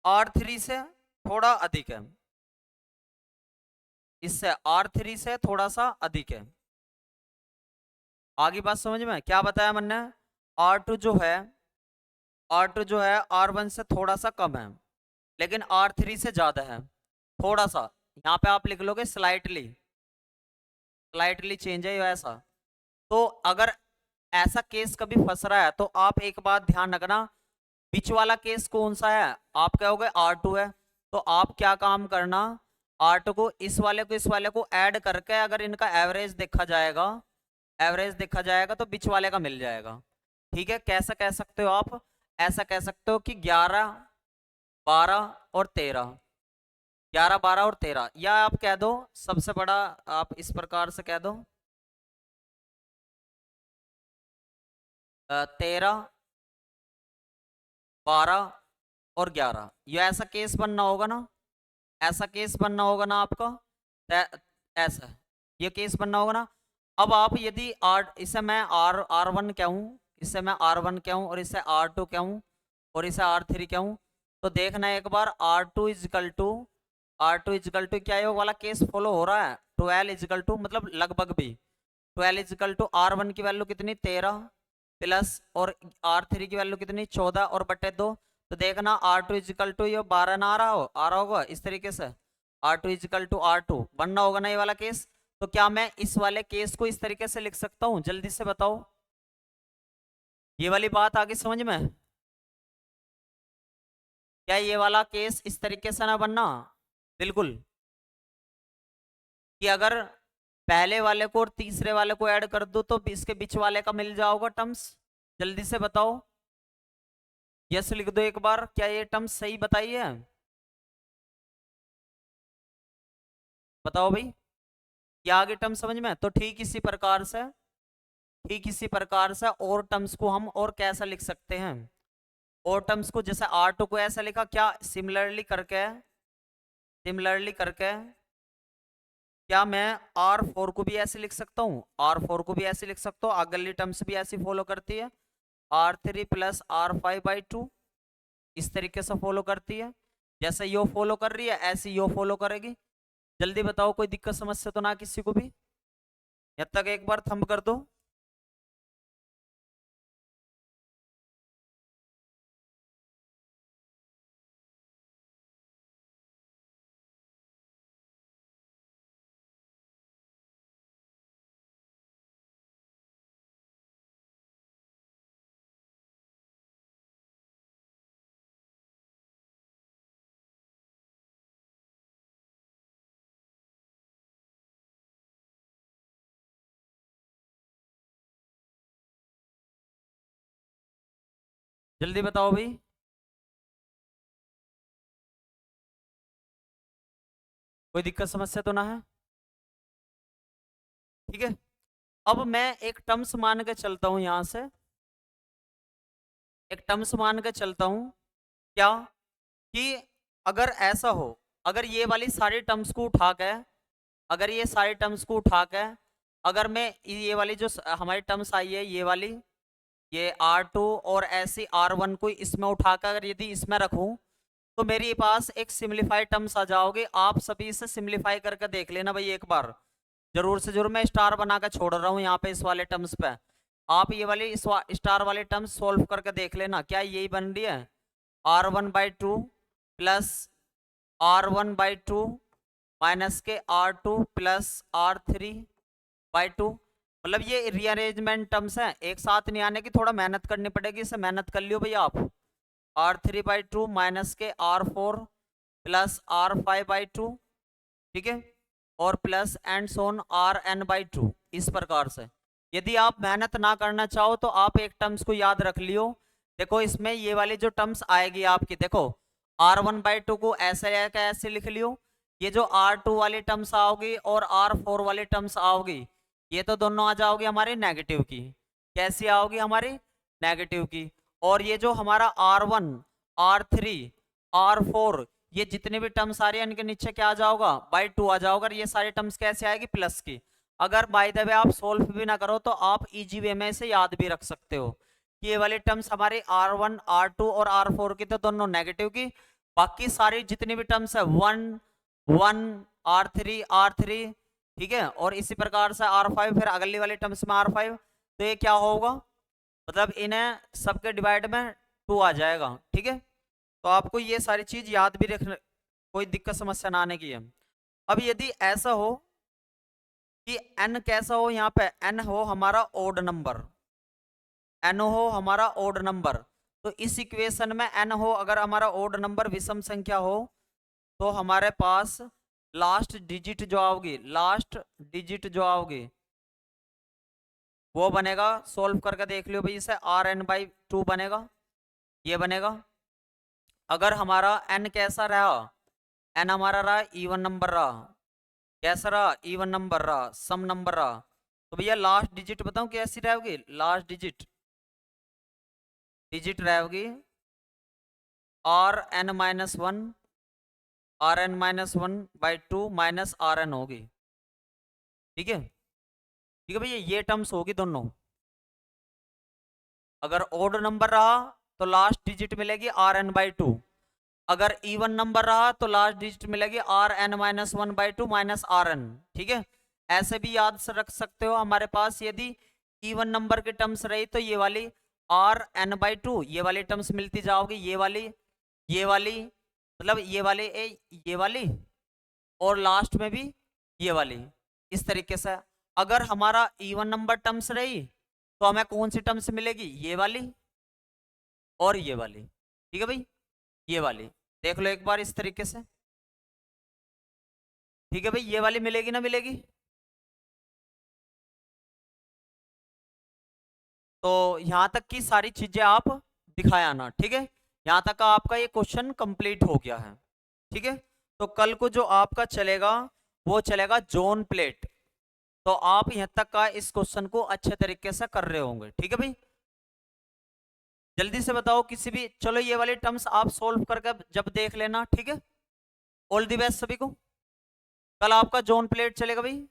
R3 से थोड़ा अधिक है, इससे R3 से थोड़ा सा अधिक है। आगे बात समझ में क्या बताया मैंने, R2 जो है, R2 जो है R1 से थोड़ा सा कम है, लेकिन R3 से ज्यादा है थोड़ा सा। यहाँ पे आप लिख लोगे स्लाइटली, स्लाइटली चेंज है या ऐसा। तो अगर ऐसा केस कभी फंस रहा है तो आप एक बात ध्यान रखना, बीच वाला केस कौन सा है, आप कहोगे R2 है, तो आप क्या काम करना, R2 को इस वाले को ऐड करके अगर इनका एवरेज देखा जाएगा, एवरेज देखा जाएगा तो बीच वाले का मिल जाएगा। ठीक है, कैसा कह सकते हो आप, ऐसा कह सकते हो कि 11, 12 और 13, 11, 12 और 13, या आप कह दो सबसे बड़ा, आप इस प्रकार से कह दो 13, 12 और 11, ये ऐसा केस बनना होगा ना, ऐसा केस बनना होगा ना आपका, ऐसा ये केस बनना होगा ना। अब आप यदि इसे मैं R1 कहूँ, इसे मैं R1 कहूँ और इसे R2 कहूँ और इसे R3 कहूँ, तो देखना एक बार R2 equal to, R2 equal to क्या, ये वाला केस फॉलो हो रहा है, 12 इजकल टू मतलब लगभग भी 12 इजकल टू R1 की वैल्यू कितनी 13 प्लस, और R3 की वैल्यू कितनी 14 और बटे 2। तो देखना R2 इजिकल टू ये 12 ना आ रहा होगा इस तरीके से, R2 इजिकल टू R2 बनना होगा ना ये वाला केस। तो क्या मैं इस वाले केस को इस तरीके से लिख सकता हूँ, जल्दी से बताओ, ये वाली बात आगे समझ में। क्या ये वाला केस इस तरीके से ना बनना, बिल्कुल, कि अगर पहले वाले को और तीसरे वाले को ऐड कर दो तो इसके बीच वाले का मिल जाओगा टर्म्स। जल्दी से बताओ, यस लिख दो एक बार, क्या ये टर्म्स सही बताइए, बताओ भाई, क्या आगे टर्म समझ में? तो ठीक इसी प्रकार से और टर्म्स को हम और कैसा लिख सकते हैं, और टर्म्स को जैसे R2 को ऐसा लिखा, क्या सिमिलरली करके क्या मैं R4 को भी ऐसे लिख सकता हूँ, R4 को भी ऐसे लिख सकता हूँ, अगली टर्म्स भी ऐसी फॉलो करती है, R3 प्लस R5/2 इस तरीके से फॉलो करती है, जैसे यो फॉलो कर रही है ऐसी यो फॉलो करेगी। जल्दी बताओ, कोई दिक्कत समस्या तो ना किसी को भी? जब तक एक बार थंब कर दो। जल्दी बताओ भाई, कोई दिक्कत समस्या तो ना है? ठीक है, अब मैं एक टर्म्स मान के चलता हूं, यहां से एक टर्म्स मान के चलता हूं, क्या कि अगर ऐसा हो, अगर ये वाली सारी टर्म्स को उठा के, अगर ये सारी टर्म्स को उठा के, अगर मैं ये वाली जो हमारी टर्म्स आई है, ये वाली, ये R2 और ऐसी R1 को इसमें उठाकर अगर यदि इसमें रखूं तो मेरे पास एक सिंपलीफाइड टर्म्स आ जाओगे। आप सभी इसे सिंपलीफाई करके देख लेना भाई एक बार, जरूर से जरूर। मैं स्टार बनाकर छोड़ रहा हूं यहाँ पे इस वाले टर्म्स पे, आप ये वाली स्टार वाले टर्म्स सोल्व करके देख लेना, क्या यही बन रही है, R1/2 प्लस R1/2 माइनस के R2 प्लस R3/2। मतलब ये रीअरेंजमेंट टर्म्स हैं, एक साथ नहीं आने की, थोड़ा मेहनत करनी पड़ेगी, इसे मेहनत कर लियो भैया आप। R3/2 माइनस के R4 प्लस R5/2, ठीक है, और प्लस एंड सोन Rn/2 इस प्रकार से। यदि आप मेहनत ना करना चाहो तो आप एक टर्म्स को याद रख लियो। देखो इसमें ये वाली जो टर्म्स आएगी आपकी, देखो R1/2 को ऐसे लिख लियो, ये जो R2 वाली टर्म्स आओगी और R4 वाली टर्म्स आओगी, ये तो दोनों आ जाओगी हमारी नेगेटिव की। कैसी आओगी हमारी? नेगेटिव की। और ये जो हमारा R1, R3, R4 ये जितने भी टर्म्स आ रही है इनके नीचे क्या आ जाओगा, /2 आ जाओगा। ये सारी टर्म्स कैसे आएगी, प्लस की। अगर बाय द वे आप सोल्व भी ना करो तो आप इजी वे में से याद भी रख सकते हो कि ये वाली टर्म्स हमारी R1, R2 और R4 की तो दोनों नेगेटिव की, बाकी सारी जितनी भी टर्म्स है 1, 1, R3, ठीक है, और इसी प्रकार से R5, फिर अगली वाली टर्म्स में R5, तो ये क्या होगा, मतलब इन्हें सबके डिवाइड में 2 आ जाएगा। ठीक है, तो आपको ये सारी चीज याद भी रखना, कोई दिक्कत समस्या ना आने की है। अब यदि ऐसा हो कि n कैसा हो, यहाँ पे n हो हमारा ओड नंबर, n हो हमारा ओड नंबर, तो इस इक्वेशन में n हो अगर हमारा ओड नंबर, विषम संख्या हो, तो हमारे पास लास्ट डिजिट जो आओगी वो बनेगा, सोल्व करके देख लियो भाई, इसे Rn/2 बनेगा, ये बनेगा। अगर हमारा n कैसा रहा, n हमारा रहा इवन नंबर रहा, कैसा रहा, इवन नंबर रहा, सम नंबर रहा, तो भैया लास्ट डिजिट बताऊं कैसी रहेगी, लास्ट डिजिट रहेगी Rn-1, Rn-1/2 माइनस Rn होगी। ठीक है, ठीक है भैया, ये टर्म्स होगी दोनों। अगर ओड नंबर रहा तो लास्ट डिजिट मिलेगी Rn/2, अगर इवन नंबर रहा तो लास्ट डिजिट मिलेगी Rn-1/2 माइनस Rn। ठीक है, ऐसे भी याद से रख सकते हो। हमारे पास यदि इवन नंबर की टर्म्स रही तो ये वाली Rn/2, ये वाली टर्म्स मिलती जाओगी, ये वाली मतलब ये वाली और लास्ट में भी ये वाली, इस तरीके से। अगर हमारा इवन नंबर टर्म्स रही तो हमें कौन सी टर्म्स मिलेगी, ये वाली और ये वाली। ठीक है भाई, ये वाली। देख लो एक बार इस तरीके से। ठीक है भाई, ये वाली मिलेगी ना मिलेगी? तो यहां तक की सारी चीजें आप दिखाया ना, ठीक है। यहां तक का आपका ये क्वेश्चन कंप्लीट हो गया है, ठीक है। तो कल को जो आपका चलेगा वो चलेगा जोन प्लेट। तो आप यहां तक का इस क्वेश्चन को अच्छे तरीके से कर रहे होंगे, ठीक है भाई। जल्दी से बताओ किसी भी, चलो ये वाली टर्म्स आप सोल्व करके जब देख लेना, ठीक है। ऑल द बेस्ट सभी को। कल आपका जोन प्लेट चलेगा भाई।